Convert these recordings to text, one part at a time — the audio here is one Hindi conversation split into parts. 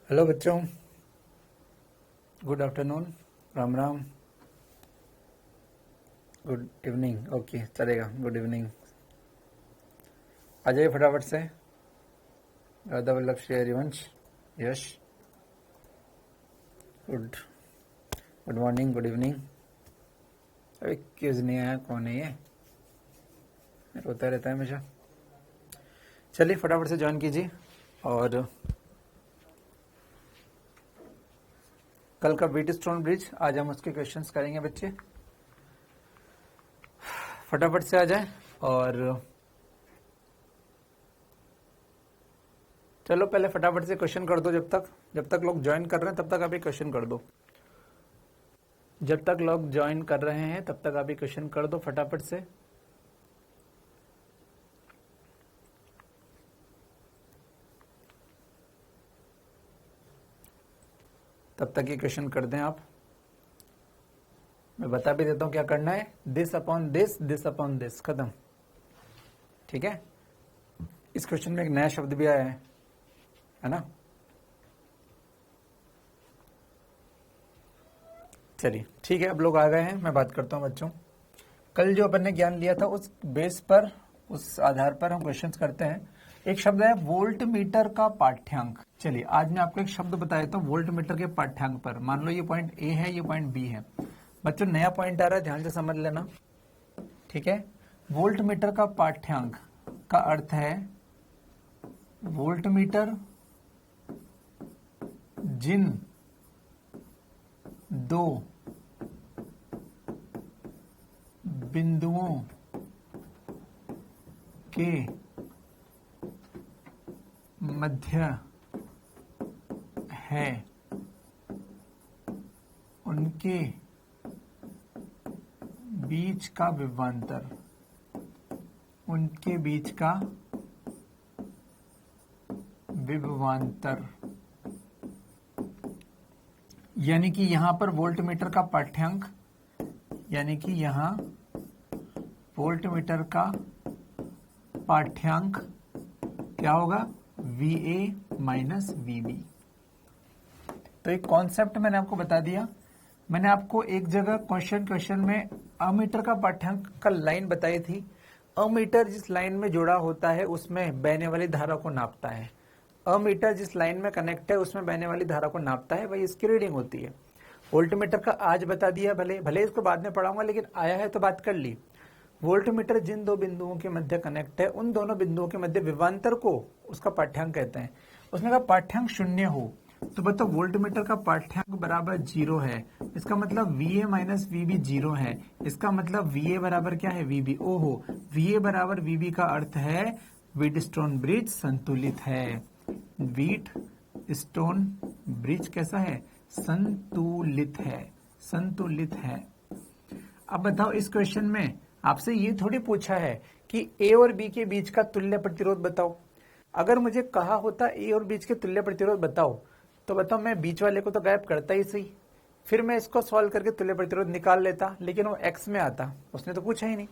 हेलो बच्चों, good afternoon, Ram Ram, good evening. Okay, चलेगा। Good evening. आ जाइए फटाफट से। Radha Vallabh Shri Harivansh, Yash, good good morning, good evening. अरे क्यूज नहीं आया, कौन है ये? रोता रहता है हमेशा। चलिए फटाफट से ज्वाइन कीजिए। और कल का बीट स्टोन ब्रिज, आज हम उसके क्वेश्चंस करेंगे बच्चे। फटाफट से आ जाए। और चलो पहले फटाफट से क्वेश्चन कर दो। जब तक लोग ज्वाइन कर रहे हैं तब तक आप ये क्वेश्चन कर दो। जब तक लोग ज्वाइन कर रहे हैं तब तक आप ये क्वेश्चन कर दो फटाफट से। तब तक ये क्वेश्चन कर दें आप। मैं बता भी देता हूं क्या करना है। This upon this, this upon this, खत्म। ठीक है। इस क्वेश्चन में एक नया शब्द भी आया है ना। चलिए ठीक है, अब लोग आ गए हैं। मैं बात करता हूं बच्चों। कल जो अपन ने ज्ञान लिया था उस बेस पर, उस आधार पर हम क्वेश्चंस करते हैं। एक शब्द है वोल्ट मीटर का पाठ्यांक। चलिए आज मैं आपको एक शब्द बता देता हूँ वोल्ट मीटर के पाठ्यांक पर। मान लो ये पॉइंट ए है, ये पॉइंट बी है। बच्चों नया पॉइंट आ रहा है, ध्यान से समझ लेना। ठीक है। वोल्ट मीटर का पाठ्यांक का अर्थ है वोल्ट मीटर जिन दो बिंदुओं के मध्य है उनके बीच का विभवांतर, उनके बीच का विभवांतर। यानी कि यहां पर वोल्ट मीटर का पाठ्यांक, यानी कि यहां वोल्ट मीटर का पाठ्यांक क्या होगा? VA minus VB। तो एक कॉन्सेप्ट मैंने आपको बता दिया। मैंने आपको एक जगह क्वेश्चन में अमीटर का पाठ्यांक का लाइन बताई थी। अमीटर जिस लाइन में जुड़ा होता है उसमें बहने वाली धारा को नापता है। अमीटर जिस लाइन में कनेक्ट है उसमें बहने वाली धारा को नापता है, वही इसकी रीडिंग होती है। वोल्ट मीटर का आज बता दिया, भले भले इसको बाद में पढ़ाऊंगा, लेकिन आया है तो बात कर ली। वोल्ट मीटर जिन दो बिंदुओं के मध्य कनेक्ट है, उन दोनों बिंदुओं के मध्य विभवांतर को उसका पाठ्यांक कहते हैं। उसने कहा पाठ्यांक शून्य हो तो बताओ वोल्ट मीटर का पाठ्यांक बराबर 0 है। इसका मतलब VA माइनस VB 0 है। इसका मतलब VA बराबर क्या है? VB। ओहो, VA बराबर VB का अर्थ है व्हीट स्टोन ब्रिज संतुलित है। व्हीट स्टोन ब्रिज कैसा है? संतुलित है, संतुलित है। अब बताओ इस क्वेश्चन में आपसे ये थोड़ी पूछा है कि A और B के बीच का तुल्य प्रतिरोध बताओ। अगर मुझे कहा होता A और बीच के तुल्य प्रतिरोध बताओ, तो बताओ मैं बीच वाले को तो गायब करता ही सही, फिर मैं इसको सॉल्व करके तुल्य प्रतिरोध निकाल लेता, लेकिन वो x में आता। उसने तो पूछा ही नहीं।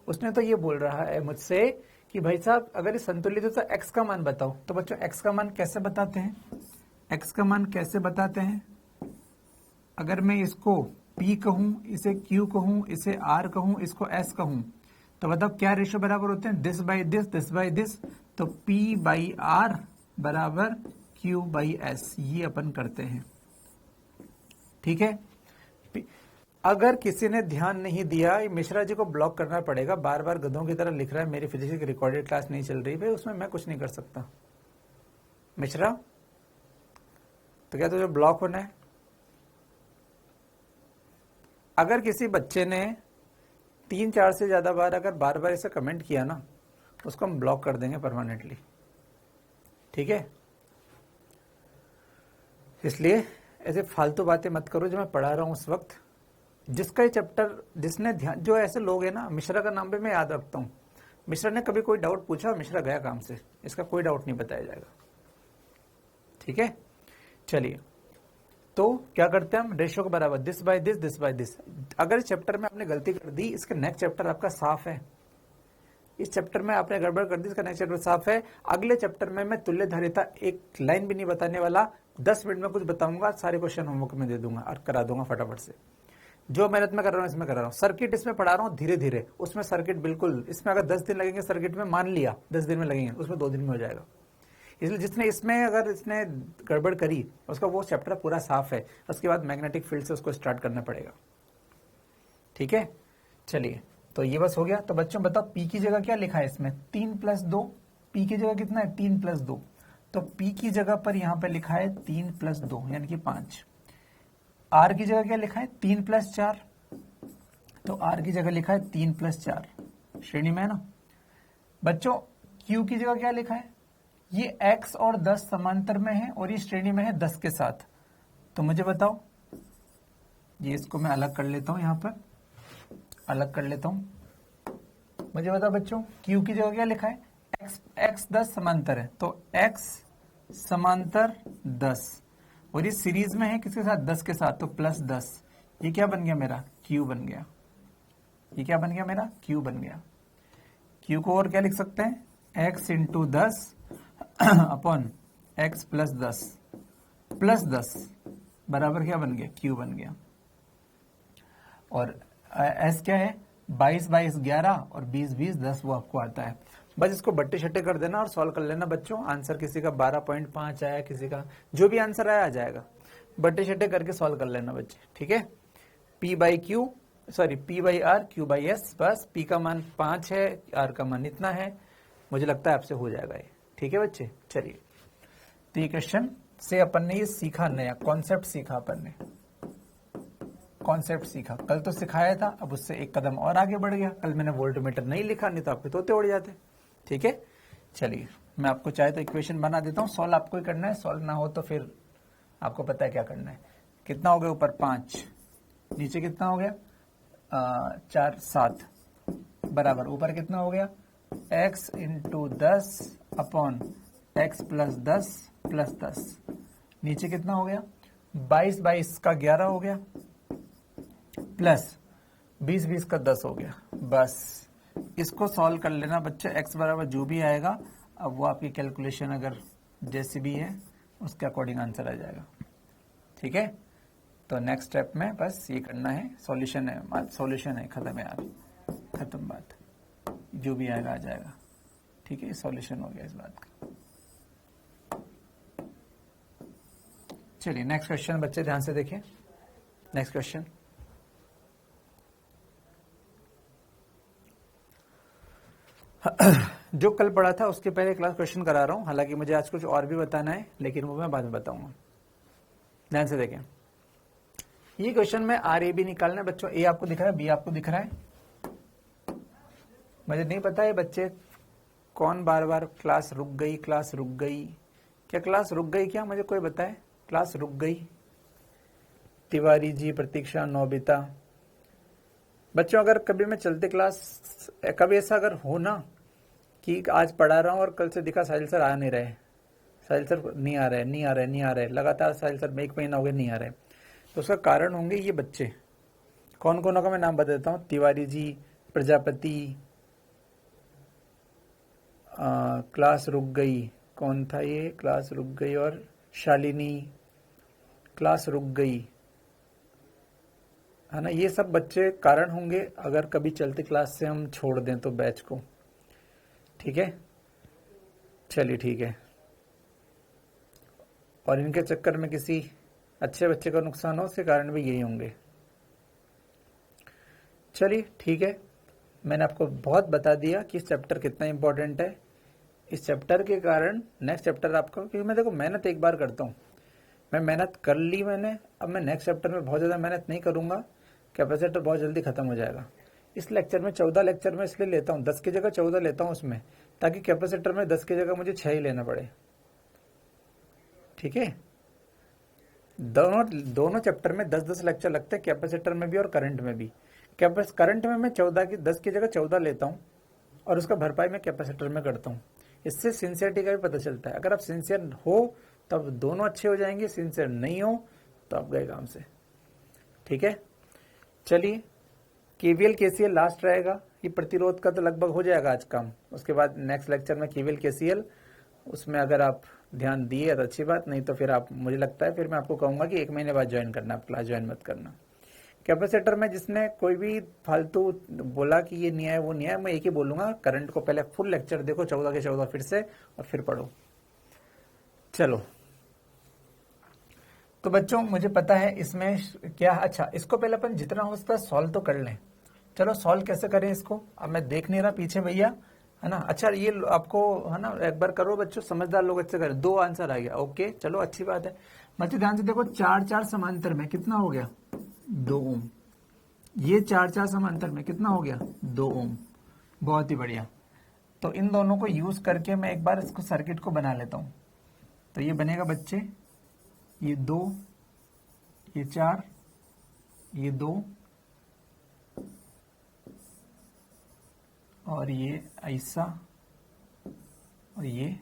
उसने तो ये बोल रहा है मुझसे कि भाई साहब अगर ये संतुलित है तो x का मान बताओ। तो बच्चों x का मान कैसे बताते हैं? x का मान कैसे बताते हैं? अगर मैं इसको P कहूं, इसे Q कहूं, इसे R कहूं, इसको S कहूं, तो बताओ क्या रेशो बराबर होते हैं? This by this, this by this. तो P बाई R बराबर Q बाई S, ये अपन करते हैं। ठीक है। अगर किसी ने ध्यान नहीं दिया, मिश्रा जी को ब्लॉक करना पड़ेगा। बार बार गधों की तरह लिख रहा है मेरी फिजिक्स की रिकॉर्डेड क्लास नहीं चल रही। भाई उसमें मैं कुछ नहीं कर सकता। मिश्रा, तो क्या तुझे ब्लॉक होना है? अगर किसी बच्चे ने 3-4 से ज्यादा बार अगर बार बार इसे कमेंट किया ना, तो उसको हम ब्लॉक कर देंगे परमानेंटली। ठीक है। इसलिए ऐसे फालतू बातें मत करो जो मैं पढ़ा रहा हूं उस वक्त। जिसका ये चैप्टर, जिसने ध्यान, जो ऐसे लोग हैं ना, मिश्रा का नाम भी मैं याद रखता हूं। मिश्रा ने कभी कोई डाउट पूछा, मिश्रा गया काम से, इसका कोई डाउट नहीं बताया जाएगा। ठीक है। चलिए, तो क्या करते हैं हम? रेशियो के बराबर this by this, this by this. अगर इस चैप्टर में आपने गलती कर दी, इसका नेक्स्ट चैप्टर आपका साफ है। इस चैप्टर में आपने गड़बड़ कर दी, इसका नेक्स्ट चैप्टर साफ है। अगले चैप्टर में मैं तुल्य धारिता एक लाइन भी नहीं बताने वाला, 10 मिनट में कुछ बताऊंगा, सारे क्वेश्चन होमवर्क में दे दूंगा और करा दूंगा फटाफट से। जो मेहनत में कर रहा हूँ इसमें कर रहा हूँ। सर्किट इसमें पढ़ा रहा हूँ धीरे धीरे, उसमें सर्किट बिल्कुल, इसमें अगर 10 दिन लगेंगे सर्किट में, मान लिया 10 दिन में लगेंगे, उसमें 2 दिन में हो जाएगा। इसलिए जिसने इसमें अगर इसने गड़बड़ करी उसका वो चैप्टर पूरा साफ है, उसके बाद मैग्नेटिक फील्ड से उसको स्टार्ट करना पड़ेगा। ठीक है, चलिए तो ये बस हो गया। तो बच्चों बताओ पी की जगह क्या लिखा है इसमें, 3 + 2। पी की जगह कितना है, 3 + 2। तो पी की जगह पर यहां पर लिखा है 3 + 2 यानी कि 5। आर की जगह क्या लिखा है, 3 + 4। तो आर की जगह लिखा है 3 + 4, श्रेणी में है ना। बच्चों क्यू की जगह क्या लिखा है, ये x और 10 समांतर में है और ये श्रेणी में है 10 के साथ। तो मुझे बताओ, ये इसको मैं अलग कर लेता हूं, यहां पर अलग कर लेता हूं। मुझे बताओ बच्चों क्यू की जगह क्या लिखा है, x 10 समांतर है, तो x समांतर 10 और ये सीरीज में है किसके साथ, 10 के साथ, तो +10। ये क्या बन गया मेरा, क्यू बन गया। ये क्या बन गया मेरा, क्यू बन गया। क्यू को और क्या लिख सकते हैं, x × 10 अपॉन x + 10 बराबर क्या बन गया, क्यू बन गया। और एस क्या है, 22 22 11 और 20 20 10 वो आपको आता है। बस इसको बट्टे शट्टे कर देना और सॉल्व कर लेना बच्चों। आंसर किसी का 12.5 आया, किसी का जो भी आंसर आया आ जाएगा, बट्टे शट्टे करके सॉल्व कर लेना बच्चे। ठीक है, P/R Q/S, बस P का मान 5 है, R का मान इतना है, मुझे लगता है आपसे हो जाएगा ये। ठीक है बच्चे, चलिए तो ये क्वेश्चन से अपन ने ये सीखा, नया कॉन्सेप्ट सीखा अपन ने, कॉन्सेप्ट सीखा। कल तो सिखाया था, अब उससे एक कदम और आगे बढ़ गया। कल मैंने वोल्टमीटर नहीं लिखा, नहीं तो आपके तोते उड़ जाते। ठीक है, चलिए मैं आपको चाहे तो इक्वेशन बना देता हूँ, सॉल्व आपको ही करना है, सॉल्व ना हो तो फिर आपको पता है क्या करना है। कितना हो गया, ऊपर 5, नीचे कितना हो गया 4 7 बराबर, ऊपर कितना हो गया x × 10 अपॉन x + 10 + 10, नीचे कितना हो गया 22 22 का 11 हो गया प्लस 20 20 का 10 हो गया। बस इसको सॉल्व कर लेना बच्चे, x बराबर जो भी आएगा, अब वो आपकी कैलकुलेशन अगर जैसी भी है उसके अकॉर्डिंग आंसर आ जाएगा। ठीक है, तो नेक्स्ट स्टेप में बस ये करना है, सॉल्यूशन है, खत्म है यार, खत्म बात, जो भी आएगा आ जाएगा। ठीक है, सॉल्यूशन हो गया इस बात का। चलिए नेक्स्ट क्वेश्चन बच्चे ध्यान से देखिए। नेक्स्ट क्वेश्चन, जो कल पढ़ा था उसके पहले क्लास क्वेश्चन करा रहा हूं, हालांकि मुझे आज कुछ और भी बताना है, लेकिन वो मैं बाद में बताऊंगा। ध्यान से देखें, ये क्वेश्चन में RAB निकालना है बच्चों। ए आपको दिख रहा है, बी आपको दिख रहा है। मुझे नहीं पता है बच्चे कौन बार बार क्लास रुक गई, क्लास रुक गई, क्या क्लास रुक गई, क्या मुझे कोई बताए, क्लास रुक गई। तिवारी जी, प्रतीक्षा, नोबिता। बच्चों अगर कभी मैं चलते क्लास, कभी ऐसा अगर हो ना कि आज पढ़ा रहा हूं और कल से दिखा साहिल सर आ नहीं रहे, साहिल सर नहीं आ रहे, लगातार साहिल सर 1 महीना हो गया नहीं आ रहे, तो उसका कारण होंगे ये बच्चे। कौन कौन का मैं नाम बता देता हूँ, तिवारी जी, प्रजापति, क्लास रुक गई, कौन था ये, क्लास रुक गई, और शालिनी, क्लास रुक गई, है ना। ये सब बच्चे कारण होंगे अगर कभी चलते क्लास से हम छोड़ दें तो बैच को। ठीक है, चलिए ठीक है, और इनके चक्कर में किसी अच्छे बच्चे का नुकसान हो, उसके कारण भी यही होंगे। चलिए ठीक है, मैंने आपको बहुत बता दिया कि इस चैप्टर कितना इंपॉर्टेंट है। इस चैप्टर के कारण नेक्स्ट चैप्टर आपका, क्योंकि मैं देखो मेहनत एक बार करता हूँ, मैं मेहनत कर ली मैंने, अब मैं नेक्स्ट चैप्टर में बहुत ज़्यादा मेहनत नहीं करूँगा, कैपेसिटर बहुत जल्दी खत्म हो जाएगा। इस लेक्चर में 14 लेक्चर में इसलिए लेता हूँ, 10 की जगह 14 लेता हूँ उसमें, ताकि कैपेसिटर में 10 की जगह मुझे 6 ही लेना पड़े। ठीक है, दोनों चैप्टर में 10-10 लेक्चर लगते हैं, कैपेसिटर में भी और करंट में भी। करंट में मैं 10 की जगह 14 लेता हूँ और उसका भरपाई मैं कैपेसिटर में करता हूँ। इससे सिंसियरिटी का भी पता चलता है। अगर आप सिंसियर हो तब दोनों अच्छे हो जाएंगे, सिंसियर नहीं हो तो आप गए काम से। ठीक है, चलिए KVL KCL लास्ट रहेगा, ये प्रतिरोध का तो लगभग हो जाएगा आज काम। उसके बाद नेक्स्ट लेक्चर में केवीएल केसीएल, उसमें अगर आप ध्यान दिए तो अच्छी बात, नहीं तो फिर आप, मुझे लगता है फिर मैं आपको कहूंगा कि 1 महीने बाद ज्वाइन करना, आप क्लास ज्वाइन मत करना। कैपेसिटर में जिसने कोई भी फालतू बोला कि ये नहीं है वो नहीं है, मैं एक ही बोलूंगा, करंट को पहले फुल लेक्चर देखो 14 के 14 फिर से, और फिर पढ़ो। चलो तो बच्चों मुझे पता है इसमें क्या, अच्छा इसको पहले अपन जितना हो सकता है सॉल्व तो कर लें। चलो सॉल्व कैसे करें इसको, अब मैं देख नहीं रहा पीछे भैया, है ना। अच्छा ये आपको है ना, एक बार करो बच्चों, समझदार लोग अच्छे करें। 2 आंसर आ गया, ओके चलो अच्छी बात है। बच्चों ध्यान से देखो, 4 समांतर में कितना हो गया, 2 ओम। ये 4 समांतर में कितना हो गया, 2 ओम। बहुत ही बढ़िया। तो इन दोनों को यूज करके मैं एक बार इसको सर्किट को बना लेता हूं। तो ये बनेगा बच्चे, ये 2, ये 4, ये 2, और ये ऐसा, और ये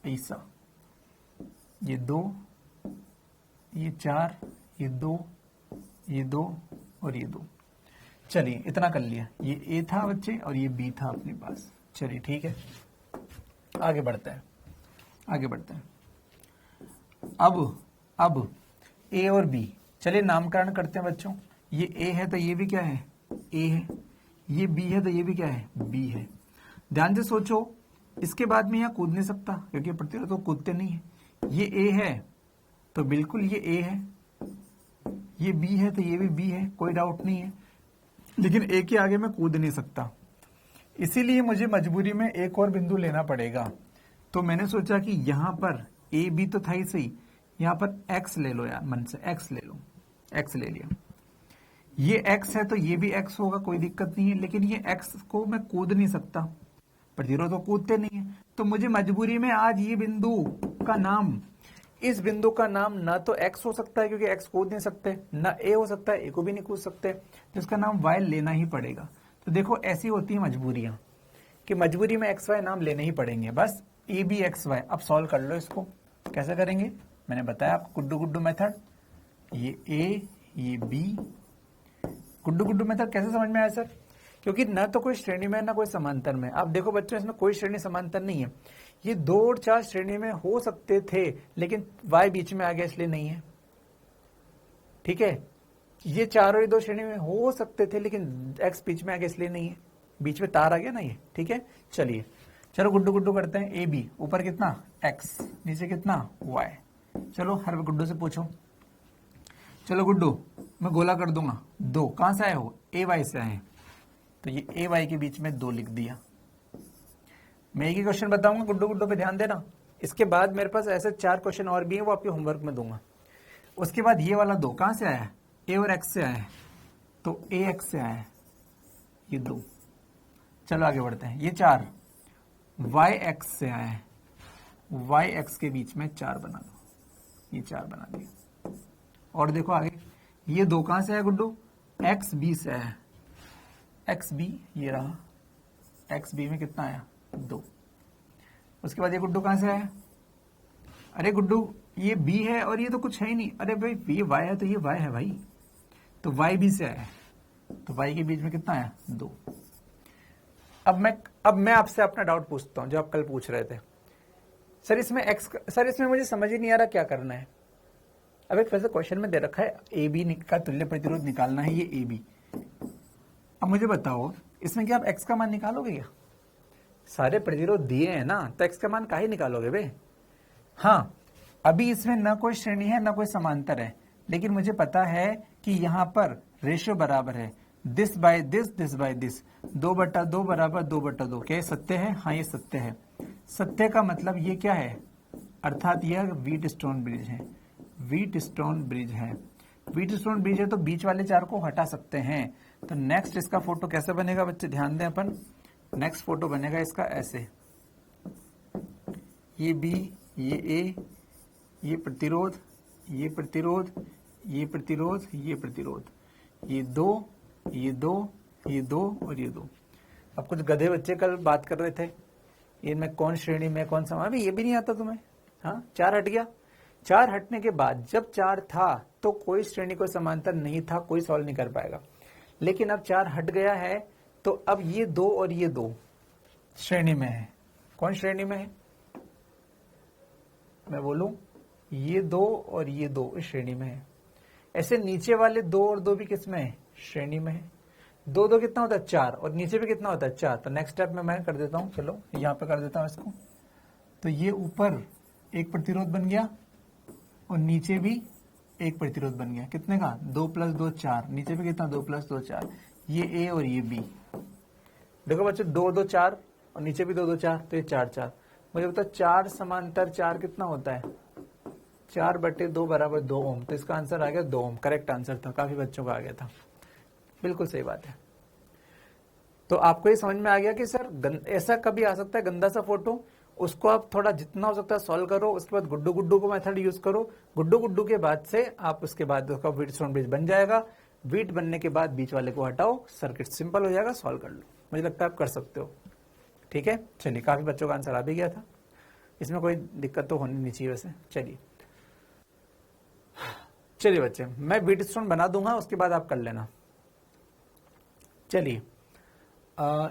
ऐसा, ये 2, ये 4, ये 2, ये 2 और ये 2। चलिए इतना कर लिया, ये ए था बच्चे और ये बी था अपने पास। चलिए ठीक है, आगे बढ़ते हैं, आगे बढ़ते हैं। अब ए और बी, चलिए नामकरण करते हैं बच्चों। ये ए है तो ये भी क्या है, ए है। ये बी है तो ये भी क्या है, बी है। ध्यान से सोचो, इसके बाद में यहां कूद नहीं सकता क्योंकि प्रतिरोध तो कूदते नहीं है। ये ए है तो बिल्कुल ये ए है, ये बी है तो ये भी बी है, कोई डाउट नहीं है। लेकिन ए के आगे मैं कूद नहीं सकता, इसीलिए मुझे मजबूरी में एक और बिंदु लेना पड़ेगा। तो मैंने सोचा कि यहां पर ए बी तो था ही सही, यहां पर एक्स ले लो यार, मन से एक्स ले लो, एक्स ले लिया। ये x है तो ये भी x होगा, कोई दिक्कत नहीं है। लेकिन ये x को मैं कूद नहीं सकता, प्रतिरोध तो कूदते नहीं है। तो मुझे मजबूरी में आज ये बिंदु का नाम, इस बिंदु का नाम ना तो x हो सकता है क्योंकि x कूद नहीं सकते, ना a हो सकता है, a को भी नहीं कूद सकते, तो इसका नाम y लेना ही पड़ेगा। तो देखो ऐसी होती है मजबूरियां कि मजबूरी में x y नाम लेने ही पड़ेंगे, बस a b x y। अब सॉल्व कर लो इसको, कैसे करेंगे मैंने बताया आपको, गुड्डू गुड्डू मेथड। ये a, ये b, गुड्डू गुड्डू मेथड कैसे समझ में आया सर? क्योंकि ना तो कोई श्रेणी में ना कोई समांतर में। अब देखो बच्चों, इसमें कोई श्रेणी समांतर नहीं है। ये 2 और 4 श्रेणी में हो सकते थे लेकिन y बीच में आ गया इसलिए नहीं है, ठीक है। ये 4 और 2 श्रेणी में हो सकते थे लेकिन x बीच में आ गया इसलिए नहीं है, बीच में तार आ गया ना ये, ठीक है। चलिए चलो गुड्डू गुड्डू करते हैं। ए बी, ऊपर कितना x, नीचे कितना y। चलो हर गुड्डू से पूछो। चलो गुड्डू, मैं गोला कर दूंगा 2, कहां से आए हो, ए वाई से आए, तो ये ए वाई के बीच में 2 लिख दिया। मैं एक ही क्वेश्चन बताऊंगा, गुड्डू गुड्डू पे ध्यान देना। इसके बाद मेरे पास ऐसे 4 क्वेश्चन और भी हैं, वो आपके होमवर्क में दूंगा। उसके बाद ये वाला 2 कहां से आया है, ए और एक्स से आया है, तो ए एक्स से आया है, ये 2। चलो आगे बढ़ते हैं। ये 4 वाई एक्स से आया है, वाई एक्स के बीच में 4 बना दो, ये 4 बना दिया। और देखो आगे, ये 2 कहां से आया गुड्डू, एक्स बी से आया, एक्स बी ये रहा, एक्स बी में कितना आया 2। उसके बाद ये गुड्डू कहां से आया, अरे गुड्डू ये बी है और ये तो कुछ है ही नहीं, अरे भाई ये वाई है तो ये वाई है भाई, तो वाई बी से आया, तो वाई के बीच में कितना आया 2। अब मैं आपसे अपना डाउट पूछता हूं जो आप कल पूछ रहे थे, सर इसमें मुझे समझ ही नहीं आ रहा क्या करना है। अब एक वैसे क्वेश्चन में दे रखा है ए बी का तुल्य प्रतिरोध निकालना है, ये ए बी। अब मुझे बताओ इसमें क्या आप x का मान निकालोगे क्या? सारे प्रतिरोध दिए हैं ना, तो x का मान काहे निकालोगे बे? हाँ, अभी इसमें ना कोई श्रेणी है ना कोई समांतर है, लेकिन मुझे पता है कि यहाँ पर रेशियो बराबर है, this by this by this, 2/2 बराबर 2/2। क्या ये सत्य है? हाँ ये सत्य है। सत्य का मतलब ये क्या है, अर्थात यह व्हीटस्टोन ब्रिज है, व्हीटस्टोन ब्रिज है। व्हीटस्टोन ब्रिज है तो बीच वाले 4 को हटा सकते हैं। तो नेक्स्ट इसका फोटो कैसे बनेगा बच्चे, ध्यान दें अपन। नेक्स्ट फोटो बनेगा इसका ऐसे, ये बी, ये ए, ये प्रतिरोध, ये प्रतिरोध, ये प्रतिरोध, ये प्रतिरोध, ये 2, ये 2, ये 2 और ये 2। अब कुछ गधे बच्चे कल बात कर रहे थे इनमें कौन श्रेणी में कौन सा, अभी ये भी नहीं आता तुम्हें। हाँ 4 हट गया, 4 हटने के बाद जब 4 था तो कोई श्रेणी कोई समांतर नहीं था, कोई सॉल्व नहीं कर पाएगा। लेकिन अब 4 हट गया है तो अब ये दो और ये दो श्रेणी में है। कौन श्रेणी में है? मैं बोलूं ये दो और ये दो इस श्रेणी में है। ऐसे नीचे वाले दो और दो भी किस में है? श्रेणी में है। दो दो कितना होता है? 4, और नीचे भी कितना होता है? 4। तो नेक्स्ट स्टेप में मैं कर देता हूं, चलो यहां पे कर देता हूं इसको। तो ये ऊपर एक प्रतिरोध बन गया और नीचे भी एक प्रतिरोध बन गया। कितने का? 2 + 2 4। नीचे भी कितना? 2 + 2 4। ये ए और ये बी। देखो बच्चों 2 2 4 और नीचे भी 2 2 4, तो ये 4 4। मुझे बता 4 समांतर 4 कितना होता है? 4/2 = 2 ओम। तो इसका आंसर आ गया 2 ओम। करेक्ट आंसर था, काफी बच्चों का आ गया था। बिल्कुल सही बात है। तो आपको ये समझ में आ गया कि सर ऐसा कभी आ सकता है गंदा सा फोटो, उसको आप थोड़ा जितना हो सकता है सॉल्व करो, उसके बाद गुड्डू गुड्डू को मेथड यूज करो। गुड्डू गुड्डू के बाद से आप उसके बाद उसका व्हीटस्टोन ब्रिज बन जाएगा। व्हीट बनने के बाद बीच वाले को हटाओ, सर्किट सिंपल हो जाएगा, सॉल्व कर लो। मुझे लगता है आप कर सकते हो। ठीक है, चलिए काफी बच्चों का आंसर आ भी गया था, इसमें कोई दिक्कत तो होनी नहीं चाहिए वैसे। चलिए बच्चे, मैं व्हीटस्टोन बना दूंगा, उसके बाद आप कर लेना। चलिए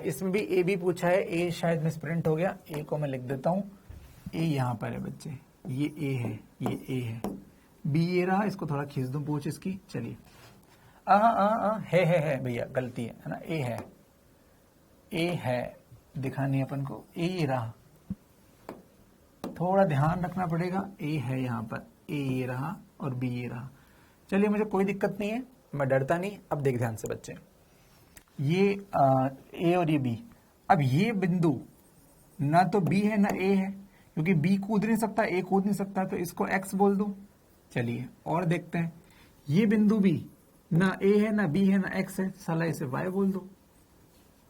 इसमें भी ए बी पूछा है। ए शायद मिसप्रिंट हो गया, ए को मैं लिख देता हूं। ए यहां पर है बच्चे, ये ए है, ये ए है। बी ये रहा, इसको थोड़ा खींच दूं पूछ इसकी। चलिए है भैया, गलती है ना। ए है दिखानी है अपन को। ए ये रहा, थोड़ा ध्यान रखना पड़ेगा। ए है यहाँ पर, ए ये रहा और बी ये रहा। चलिए मुझे कोई दिक्कत नहीं है, मैं डरता नहीं। अब देख ध्यान से बच्चे, ये ए और ये बी। अब ये बिंदु ना तो बी है ना ए है, क्योंकि बी कूद नहीं सकता, ए कूद नहीं सकता, तो इसको एक्स बोल दूं। चलिए और देखते हैं, ये बिंदु भी ना ए है ना बी है ना एक्स है, साला इसे वाई बोल दो।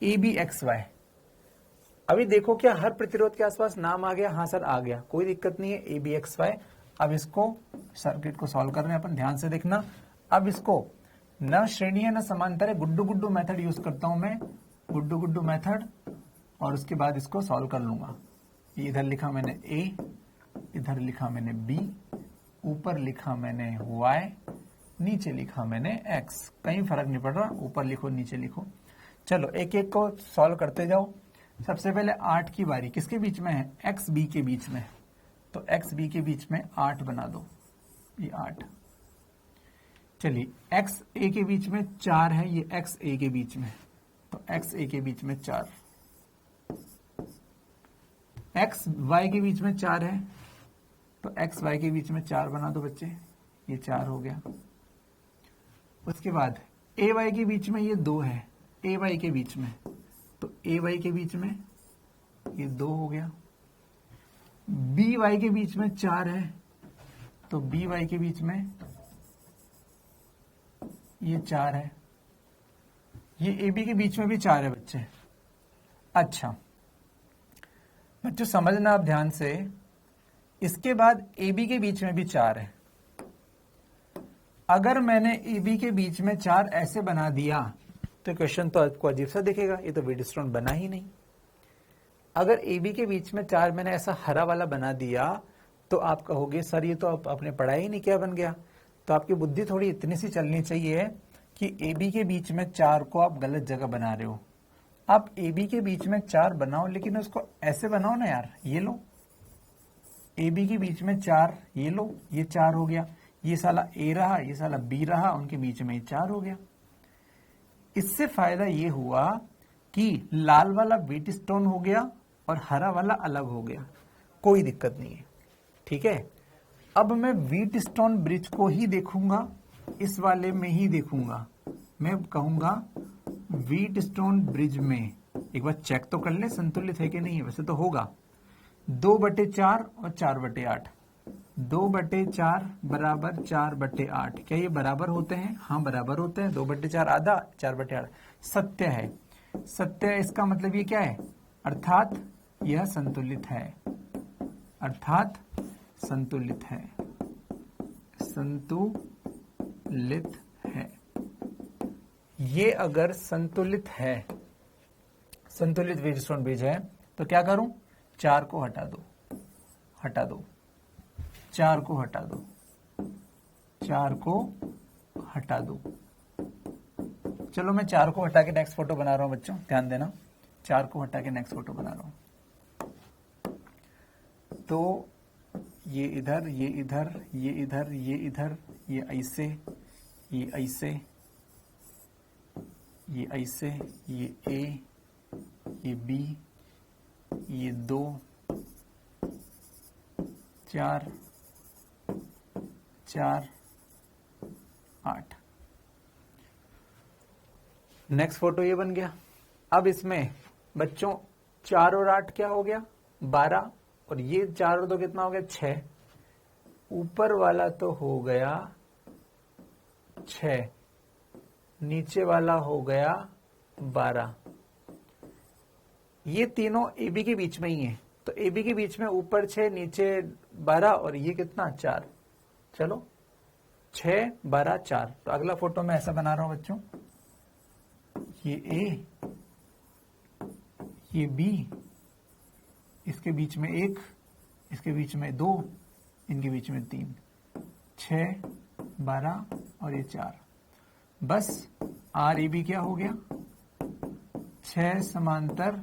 A b x y. अभी देखो क्या हर प्रतिरोध के आसपास नाम आ गया? हाँ सर आ गया, कोई दिक्कत नहीं है। A b x y. अब इसको सर्किट को सॉल्व कर रहे हैं अपन, ध्यान से देखना। अब इसको न श्रेणी है न समांतर है, गुड्डू गुड्डू मेथड यूज करता हूं मैं, गुड्डू गुड्डू मेथड, और उसके बाद इसको सॉल्व कर लूंगा। इधर लिखा मैंने ए, इधर लिखा मैंने बी, ऊपर लिखा मैंने वाई, नीचे लिखा मैंने एक्स। कहीं फर्क नहीं पड़ रहा, ऊपर लिखो नीचे लिखो। चलो एक एक को सॉल्व करते जाओ। सबसे पहले 8 की बारी किसके बीच में है? एक्स बी के बीच में। तो एक्स बी के बीच में 8 बना दो, ये 8। चलिए एक्स ए के बीच में 4 है, ये एक्स ए के बीच में, तो एक्स ए के बीच में 4। एक्स वाई के बीच में 4 है, तो एक्स वाई के बीच में 4 बना दो बच्चे, ये 4 हो गया। उसके बाद ए वाई के बीच में ये 2 है, ए वाई के बीच में, तो ए वाई के बीच में ये 2 हो गया। बी वाई के बीच में 4 है, तो बी वाई के बीच में ये 4 है। ये ए बी के बीच में भी 4 है बच्चे। अच्छा बच्चों समझना आप ध्यान से, इसके बाद ए बी के बीच में भी 4 है। अगर मैंने ए बी के बीच में 4 ऐसे बना दिया तो क्वेश्चन तो आपको अजीब सा दिखेगा, ये तो व्हीटस्टोन बना ही नहीं। अगर ए बी के बीच में 4 मैंने ऐसा हरा वाला बना दिया तो आप कहोगे सर ये तो आपने पढ़ा ही नहीं, क्या बन गया? तो आपकी बुद्धि थोड़ी इतनी सी चलनी चाहिए कि ए बी के बीच में 4 को आप गलत जगह बना रहे हो। आप ए बी के बीच में 4 बनाओ, लेकिन उसको ऐसे बनाओ ना यार। ये लो ए बी के बीच में 4, ये लो, ये 4 हो गया। ये साला ए रहा, ये साला बी रहा, उनके बीच में 4 हो गया। इससे फायदा ये हुआ कि लाल वाला व्हीटस्टोन हो गया और हरा वाला अलग हो गया, कोई दिक्कत नहीं है। ठीक है, अब मैं व्हीटस्टोन ब्रिज को ही देखूंगा, इस वाले में ही देखूंगा। मैं कहूंगा व्हीटस्टोन ब्रिज में एक बार चेक तो कर ले संतुलित है कि नहीं है। वैसे तो होगा 2/4 और 4/8। 2/4 बराबर 4/8। क्या ये बराबर होते हैं? हाँ बराबर होते हैं। 2/4 आधा, 4/8 सत्य है। सत्य इसका मतलब ये क्या है? अर्थात यह संतुलित है, अर्थात संतुलित है, संतुलित है। ये अगर संतुलित है, संतुलित व्हीटस्टोन ब्रिज है, तो क्या करूं? 4 को हटा दो, हटा दो, 4 को हटा दो, 4 को हटा दो। चलो मैं 4 को हटा के नेक्स्ट फोटो बना रहा हूँ बच्चों, ध्यान देना, 4 को हटा के नेक्स्ट फोटो बना रहा हूँ। तो ये इधर, ये इधर, ये इधर, ये इधर, ये ऐसे, ये ऐसे, ये ऐसे, ये ए, ये बी, ये 2, 4, 4, 8। नेक्स्ट फोटो ये बन गया। अब इसमें बच्चों 4 और 8 क्या हो गया, 12, और ये 4 और 2 कितना हो गया, 6। ऊपर वाला तो हो गया 6, नीचे वाला हो गया 12। ये तीनों ए बी के बीच में ही है, तो ए बी के बीच में ऊपर 6 नीचे 12, और ये कितना 4। चलो 6, 12, 4। तो अगला फोटो मैं ऐसा बना रहा हूं बच्चों, ये ए, ये बी, इसके बीच में 1, इसके बीच में 2, इनके बीच में 3, 6, 12 और ये 4। बस आर ए बी क्या हो गया, 6 समांतर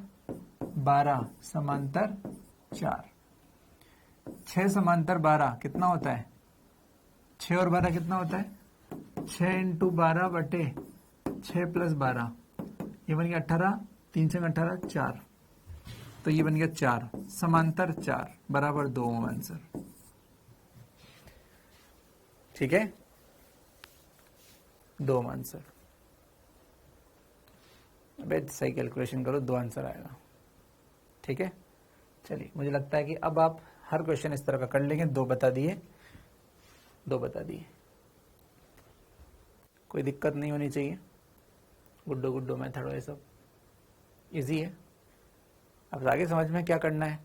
12 समांतर 4। 6 समांतर 12 कितना होता है, 6 और 12 कितना होता है, 6 इंटू 12 बटे 6 प्लस 12, ये बन गया 18, 3 से 18, 4। तो ये बन गया 4 समांतर 4 बराबर 2 ओम आंसर। ठीक है, 2 ओम आंसर। अबे सही कैलकुलेशन करो, 2 आंसर आएगा। ठीक है, चलिए मुझे लगता है कि अब आप हर क्वेश्चन इस तरह का कर लेंगे। 2 बता दिए, 2 बता दिए, कोई दिक्कत नहीं होनी चाहिए। गुड्डो गुड्डो मेथड हो, ये सब इजी है। अब आगे समझ में क्या करना है।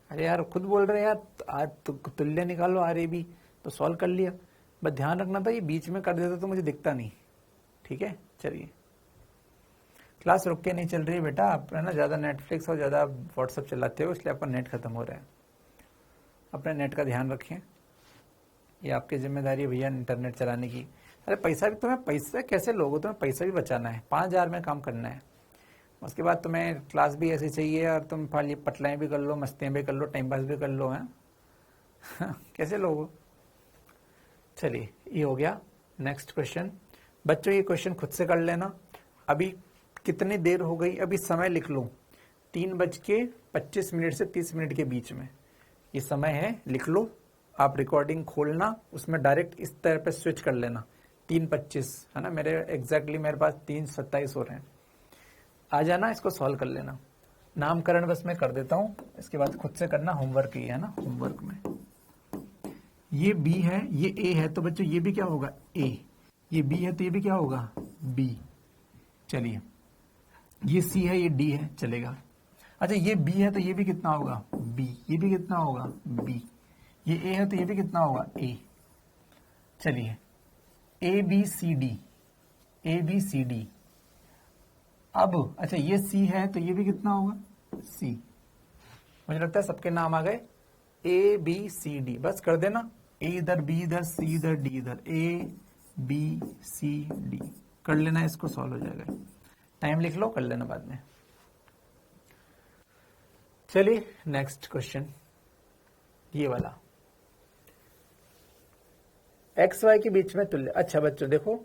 अरे यार खुद बोल रहे हैं यार, आज तुल्य निकालो आर ए बी, तो सॉल्व कर लिया। बस ध्यान रखना था, ये बीच में कर देता तो मुझे दिखता नहीं। ठीक है, चलिए क्लास रुक के नहीं चल रही है बेटा, आप है ना ज़्यादा नेटफ्लिक्स और ज़्यादा व्हाट्सअप चलाते हो, इसलिए आपका नेट खत्म हो रहा है। अपने नेट का ध्यान रखें, ये आपकी जिम्मेदारी है भैया इंटरनेट चलाने की। अरे पैसा भी, तुम्हें पैसा कैसे लोगे, तुम्हें पैसा भी बचाना है, 5000 में काम करना है। उसके बाद तुम्हें क्लास भी ऐसी चाहिए और तुम खाली पटलाएं भी कर लो, मस्तियाँ भी कर लो, टाइम पास भी कर लो, हैं कैसे लोगो। चलिए ये हो गया। नेक्स्ट क्वेश्चन बच्चों, ये क्वेश्चन खुद से कर लेना। अभी कितनी देर हो गई, अभी समय लिख लो, 3:25 से 30 मिनट के बीच में ये समय है, लिख लो। आप रिकॉर्डिंग खोलना, उसमें डायरेक्ट इस तरह पे स्विच कर लेना। 3:25 है ना, मेरे एग्जैक्टली मेरे पास 3:27 हो रहे हैं। आ जाना, इसको सॉल्व कर लेना। नामकरण बस मैं कर देता हूं, इसके बाद खुद से करना होमवर्क ही है ना। होमवर्क में ये बी है, ये ए है, तो बच्चों ये भी क्या होगा, ए। ये बी है तो ये भी क्या होगा, बी। चलिए ये सी है, ये डी है, चलेगा। अच्छा ये बी है तो ये भी कितना होगा, बी। ये भी कितना होगा, बी। ये ए है तो ये भी कितना होगा, ए। चलिए a b c d, a b c d. अब अच्छा ये सी है तो ये भी कितना होगा, सी। मुझे लगता है सबके नाम आ गए, ए बी सी डी। बस कर देना, ए इधर, बी इधर, सी इधर, डी इधर, ए बी सी डी कर लेना, इसको सॉल्व हो जाएगा। टाइम लिख लो, कर लेना बाद में। चलिए नेक्स्ट क्वेश्चन, ये वाला एक्स वाई के बीच में तुल्य। अच्छा बच्चों देखो,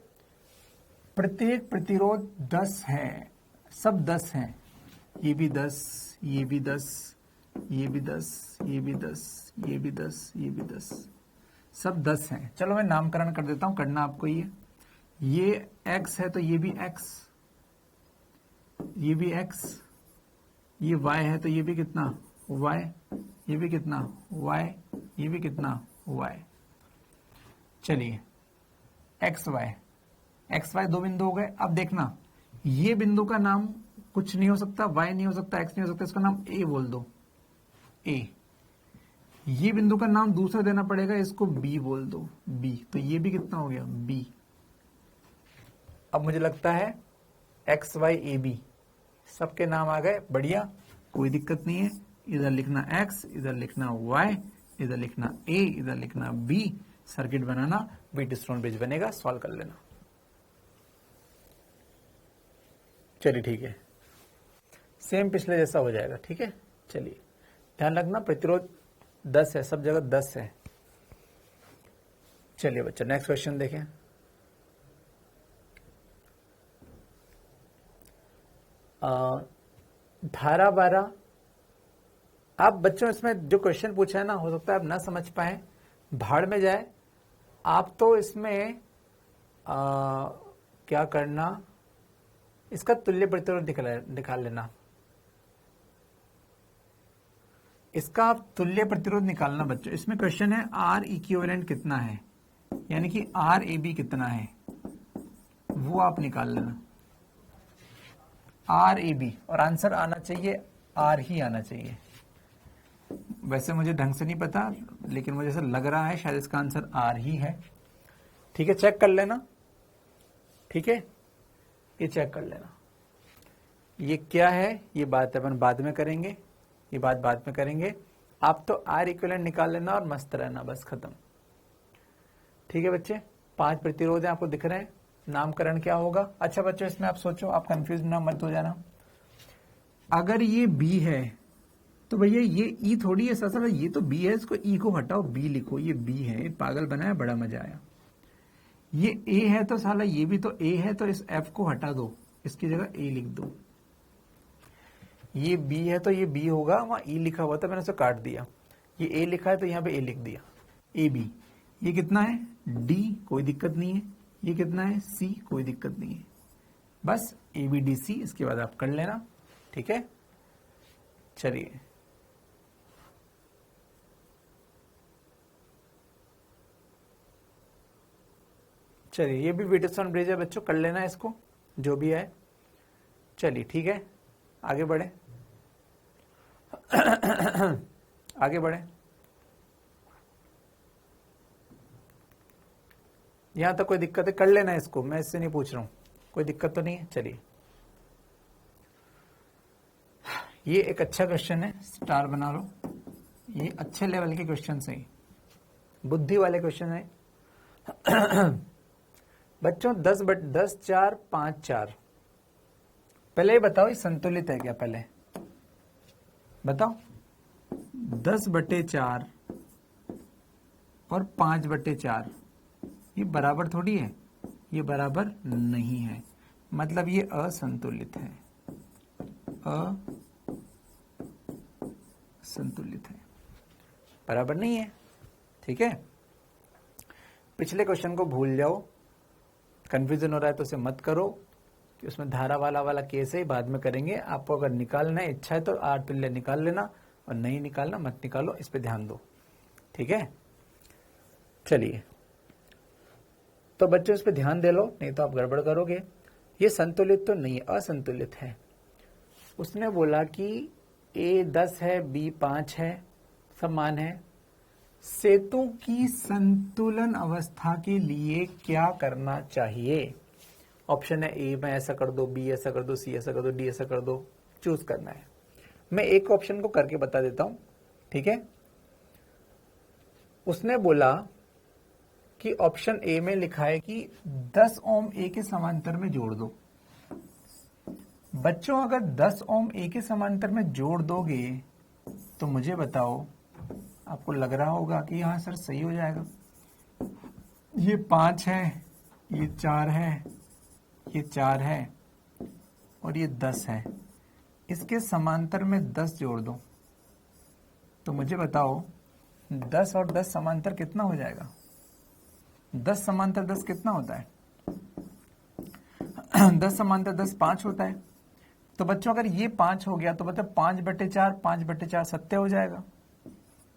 प्रत्येक प्रतिरोध 10 है, सब 10 हैं। ये भी 10, ये भी 10, ये भी 10, ये भी 10, ये भी 10, ये भी 10, सब 10 हैं। चलो मैं नामकरण कर देता हूं, करना आपको ये x है तो ये भी x, ये भी x, ये y है तो ये भी कितना y, ये भी कितना y, ये भी कितना y। चलिए एक्स वाई 2 बिंदु हो गए। अब देखना, ये बिंदु का नाम कुछ नहीं हो सकता, y नहीं हो सकता, x नहीं हो सकता, इसका नाम a बोल दो, a। ये बिंदु का नाम दूसरा देना पड़ेगा, इसको b बोल दो, b। तो ये भी कितना हो गया, b। अब मुझे लगता है एक्स वाई ए बी सबके नाम आ गए, बढ़िया, कोई दिक्कत नहीं है। इधर लिखना x, इधर लिखना y, इधर लिखना a, इधर लिखना b। सर्किट बनाना, व्हीटस्टोन ब्रिज बनेगा, सॉल्व कर लेना। चलिए ठीक है, सेम पिछले जैसा हो जाएगा। ठीक है, चलिए ध्यान रखना प्रतिरोध 10 है, सब जगह 10 है। चलिए बच्चों नेक्स्ट क्वेश्चन देखें। धारा 12। आप बच्चों इसमें जो क्वेश्चन पूछा है ना, हो सकता है आप ना समझ पाए, भाड़ में जाए। आप तो इसमें क्या करना, इसका तुल्य प्रतिरोध निकाल लेना। इसका आप तुल्य प्रतिरोध निकालना बच्चों। इसमें क्वेश्चन है आर इक्विवेलेंट कितना है, यानी कि आर ए बी कितना है, वो आप निकाल लेना। आर ए बी, और आंसर आना चाहिए आर ही आना चाहिए। वैसे मुझे ढंग से नहीं पता, लेकिन मुझे ऐसा लग रहा है शायद इसका आंसर आर ही है। ठीक है, चेक कर लेना। ठीक है, ये चेक कर लेना। ये क्या है, ये बात अपन बाद में करेंगे, ये बात बाद में करेंगे। आप तो आर इक्विवेलेंट निकाल लेना और मस्त रहना, बस खत्म। ठीक है बच्चे, 5 प्रतिरोध है, आपको दिख रहे हैं। नामकरण क्या होगा? अच्छा बच्चों, इसमें आप सोचो, आप कंफ्यूज ना मत हो जाना। अगर ये बी है तो भैया ये ई थोड़ी है, सर ये तो बी है, इसको ई को हटाओ, बी लिखो। ये बी है, पागल बनाया, बड़ा मजा आया। ये ए है तो साला ये भी तो ए है, तो इस एफ को हटा दो, इसकी जगह ए लिख दो। ये बी है तो ये बी होगा, वहां ई लिखा हुआ था, मैंने उसे काट दिया। ये ए लिखा है तो यहाँ पे ए लिख दिया, ए बी। ये कितना है? डी, कोई दिक्कत नहीं है। ये कितना है? सी, कोई दिक्कत नहीं है। बस ए बी डी सी, इसके बाद आप कर लेना। ठीक है, चलिए चलिए, ये भी व्हीटस्टोन ब्रिज है बच्चों, कर लेना इसको, जो भी है। चलिए ठीक है, आगे बढ़े आगे बढ़े। यहां तक कोई दिक्कत है? कर लेना इसको, मैं इससे नहीं पूछ रहा हूं, कोई दिक्कत तो नहीं है। चलिए, ये एक अच्छा क्वेश्चन है, स्टार बना लो। ये अच्छे लेवल के क्वेश्चन है, बुद्धि वाले क्वेश्चन है बच्चों। 10/10 4 5 4। पहले बताओ ये संतुलित है क्या? पहले बताओ। 10/4 और 5/4 ये बराबर थोड़ी है, ये बराबर नहीं है, मतलब ये असंतुलित है, असंतुलित है, बराबर नहीं है। ठीक है, पिछले क्वेश्चन को भूल जाओ, कंफ्यूजन हो रहा है तो उसे मत करो, कि उसमें धारा वाला केस है, बाद में करेंगे। आपको अगर निकालना है, इच्छा है तो आर तुल्य निकाल लेना, और नहीं निकालना मत निकालो, इस पे ध्यान दो। ठीक है, चलिए तो बच्चों इस पे ध्यान दे लो, नहीं तो आप गड़बड़ करोगे। ये संतुलित तो नहीं, असंतुलित है। उसने बोला कि ए 10 है, बी 5 है, सब मान है। सेतु की संतुलन अवस्था के लिए क्या करना चाहिए? ऑप्शन है ए में ऐसा कर दो, बी ऐसा कर दो, सी ऐसा कर दो, डी ऐसा कर दो, चूज करना है। मैं एक ऑप्शन को करके बता देता हूं। ठीक है, उसने बोला कि ऑप्शन ए में लिखा है कि 10 ओम ए के समांतर में जोड़ दो। बच्चों अगर 10 ओम ए के समांतर में जोड़ दोगे तो मुझे बताओ, आपको लग रहा होगा कि हाँ सर सही हो जाएगा। ये 5 है, ये 4 है, ये 4 है, और ये 10 है। इसके समांतर में 10 जोड़ दो तो मुझे बताओ 10 और 10 समांतर कितना हो जाएगा? 10 समांतर 10 कितना होता है? 10 समांतर 10 5 होता है। तो बच्चों अगर ये 5 हो गया तो मतलब 5/4, 5/4 सत्य हो जाएगा।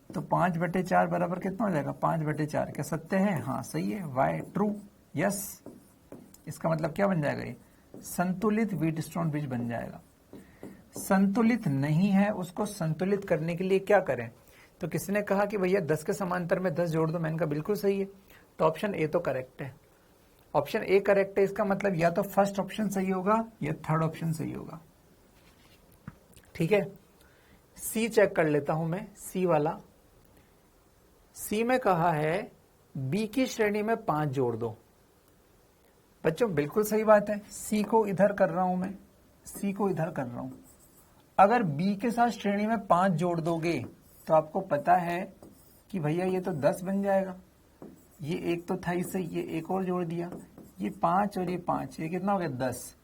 तो 5/4 बराबर कितना हो जाएगा? 5/4। क्या सत्य है? हाँ सही है। Y true, yes. इसका मतलब क्या बन जाएगा? ये संतुलित व्हीटस्टोन ब्रिज बन जाएगा। संतुलित नहीं है, उसको संतुलित करने के लिए क्या करें? तो किसी ने कहा कि भैया 10 के समांतर में 10 जोड़ दो। मैंने कहा बिल्कुल सही है। तो ऑप्शन ए तो करेक्ट है, ऑप्शन ए करेक्ट है। इसका मतलब या तो फर्स्ट ऑप्शन सही होगा या थर्ड ऑप्शन सही होगा। ठीक है, सी चेक कर लेता हूं मैं, सी वाला। सी में कहा है बी की श्रेणी में 5 जोड़ दो। बच्चों बिल्कुल सही बात है, सी को इधर कर रहा हूं मैं, सी को इधर कर रहा हूं। अगर बी के साथ श्रेणी में 5 जोड़ दोगे तो आपको पता है कि भैया ये तो 10 बन जाएगा। ये एक तो था इसे, ये एक और जोड़ दिया, ये 5 और ये 5, ये कितना हो गया 10।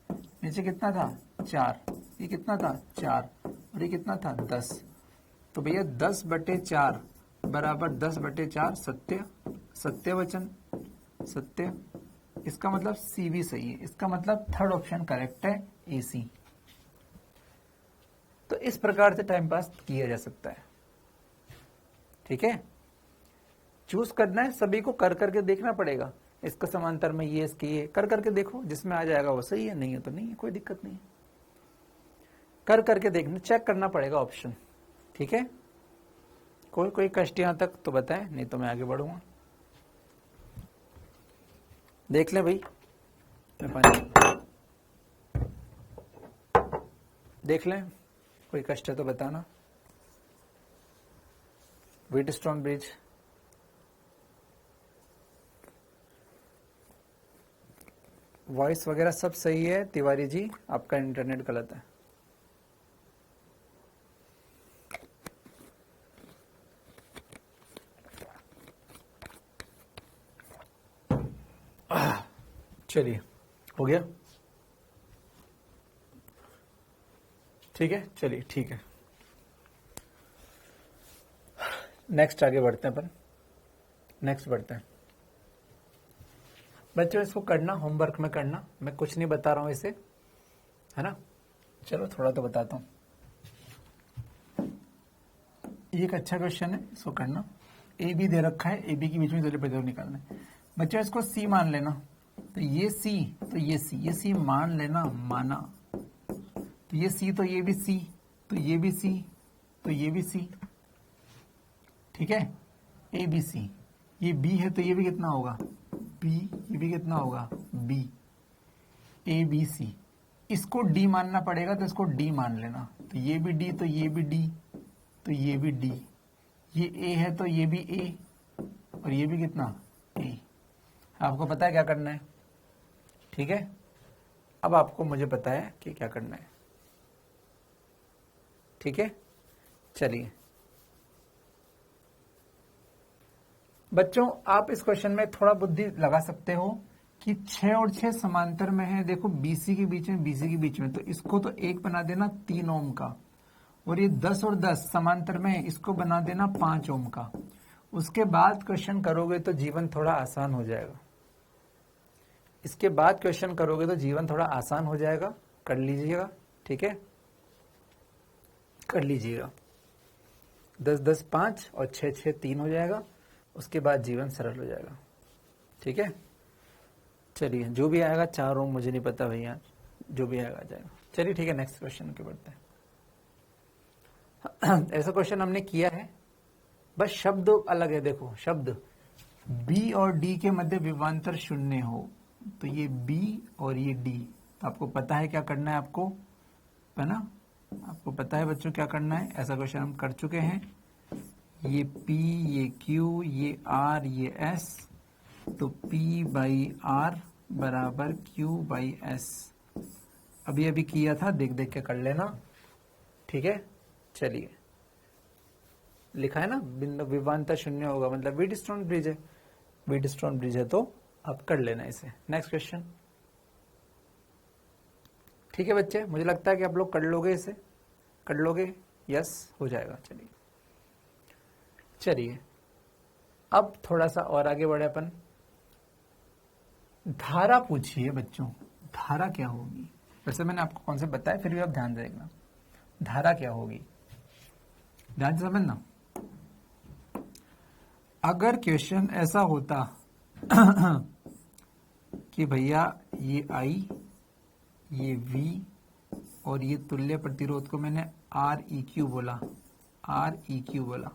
नीचे कितना था 4, ये कितना था 4 और ये कितना था 10। तो भैया 10/4 बराबर 10/4 सत्य, सत्य वचन, सत्य। इसका मतलब सी भी सही है। इसका मतलब थर्ड ऑप्शन करेक्ट है, ए सी। तो इस प्रकार से टाइम पास किया जा सकता है। ठीक है, चूज करना है, सभी को कर करके देखना पड़ेगा। इसका समांतर में ये, इसके ये कर करके देखो, जिसमें आ जाएगा वो सही है, नहीं है तो नहीं है, कोई दिक्कत नहीं है। कर करके देखना, चेक करना पड़ेगा ऑप्शन। ठीक है, कोई कष्ट यहां तक तो बताएं, नहीं तो मैं आगे बढ़ूंगा। देख ले भाई, देख लें, कोई कष्ट है तो बताना। व्हीटस्टोन ब्रिज, वॉइस वगैरह सब सही है तिवारी जी, आपका इंटरनेट गलत है। चलिए, हो गया, ठीक है, चलिए ठीक है। नेक्स्ट आगे बढ़ते हैं अपन, नेक्स्ट बढ़ते हैं बच्चों। इसको करना, होमवर्क में करना, मैं कुछ नहीं बता रहा हूं इसे, है ना। चलो थोड़ा तो बताता हूं। ये एक अच्छा क्वेश्चन है, इसको करना। ए बी दे रखा है, ए बी के बीच में प्रतिरोध निकालना है बच्चों। इसको सी मान लेना, तो ये सी, तो ये सी, ये सी मान लेना, माना। तो ये सी, तो ये भी सी, तो ये भी सी, तो ये भी सी। ठीक है, ए बी सी। ये बी है तो ये भी कितना होगा बी, ये भी कितना होगा बी, ए बी सी। इसको डी मानना पड़ेगा, तो इसको डी मान लेना। तो ये भी डी, तो ये भी डी, तो ये भी डी। ये ए है तो ये भी ए, और ये भी कितना ए। आपको पता है क्या करना है, ठीक है। अब आपको मुझे पता है कि क्या करना है, ठीक है। चलिए बच्चों, आप इस क्वेश्चन में थोड़ा बुद्धि लगा सकते हो कि 6 और 6 समांतर में है। देखो बीसी के बीच में, बीसी के बीच में, तो इसको तो एक बना देना 3 ओम का, और ये 10 और 10 समांतर में है, इसको बना देना 5 ओम का। उसके बाद क्वेश्चन करोगे तो जीवन थोड़ा आसान हो जाएगा। इसके बाद क्वेश्चन करोगे तो जीवन थोड़ा आसान हो जाएगा। कर लीजिएगा, ठीक है, कर लीजिएगा। 10 10 5 और 6 6 3 हो जाएगा। उसके बाद जीवन सरल हो जाएगा, ठीक है। चलिए, जो भी आएगा 4 ओम, मुझे नहीं पता भैया, जो भी आएगा आ जाएगा। चलिए ठीक है, नेक्स्ट क्वेश्चन के बढ़ते हैं। ऐसा क्वेश्चन हमने किया है, बस शब्द अलग है। देखो शब्द बी और डी के मध्य विभवांतर 0 हो, तो ये बी और ये डी। तो आपको पता है क्या करना है, आपको है ना, आपको पता है बच्चों क्या करना है। ऐसा क्वेश्चन हम कर चुके हैं। ये P, ये Q, ये R, ये S, तो P बाई R बराबर Q बाई S। अभी अभी किया था, देख देख के कर लेना, ठीक है। चलिए, लिखा है ना, बिंदु विभवांतर 0 होगा, मतलब व्हीटस्टोन ब्रिज है। व्हीटस्टोन ब्रिज है तो आप कर लेना इसे। नेक्स्ट क्वेश्चन, ठीक है बच्चे, मुझे लगता है कि आप लोग कर लोगे, इसे कर लोगे, यस हो जाएगा। चलिए चलिए, अब थोड़ा सा और आगे बढ़े अपन। धारा पूछिए बच्चों, धारा क्या होगी। वैसे मैंने आपको कौन से बताया, फिर भी आप ध्यान देना, धारा क्या होगी, ध्यान से समझना। अगर क्वेश्चन ऐसा होता कि भैया ये I, ये V और ये तुल्य प्रतिरोध को मैंने REQ बोला, REQ बोला,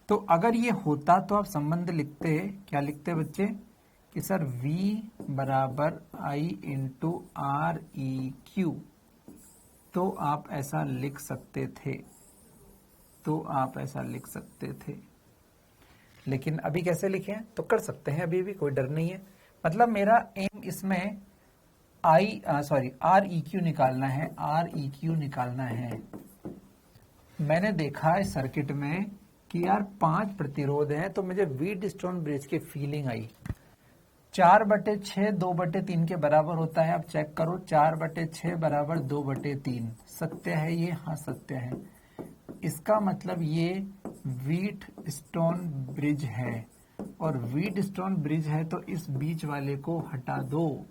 तो अगर ये होता तो आप संबंध लिखते, क्या लिखते बच्चे, कि सर V बराबर I इंटू REQ। तो आप ऐसा लिख सकते थे, तो आप ऐसा लिख सकते थे। लेकिन अभी कैसे लिखें, तो कर सकते हैं, अभी भी कोई डर नहीं है। मतलब मेरा एम इसमें आर ई क्यू निकालना है, आर ई क्यू निकालना है। मैंने देखा इस सर्किट में कि यार 5 प्रतिरोध है, तो मुझे व्हीटस्टोन ब्रिज की फीलिंग आई। 4/6 2/3 के बराबर होता है। अब चेक करो, 4/6 बराबर 2/3 सत्य है ये? हाँ सत्य है। इसका मतलब ये व्हीटस्टोन ब्रिज है, और व्हीटस्टोन ब्रिज है तो इस बीच वाले को हटा दो।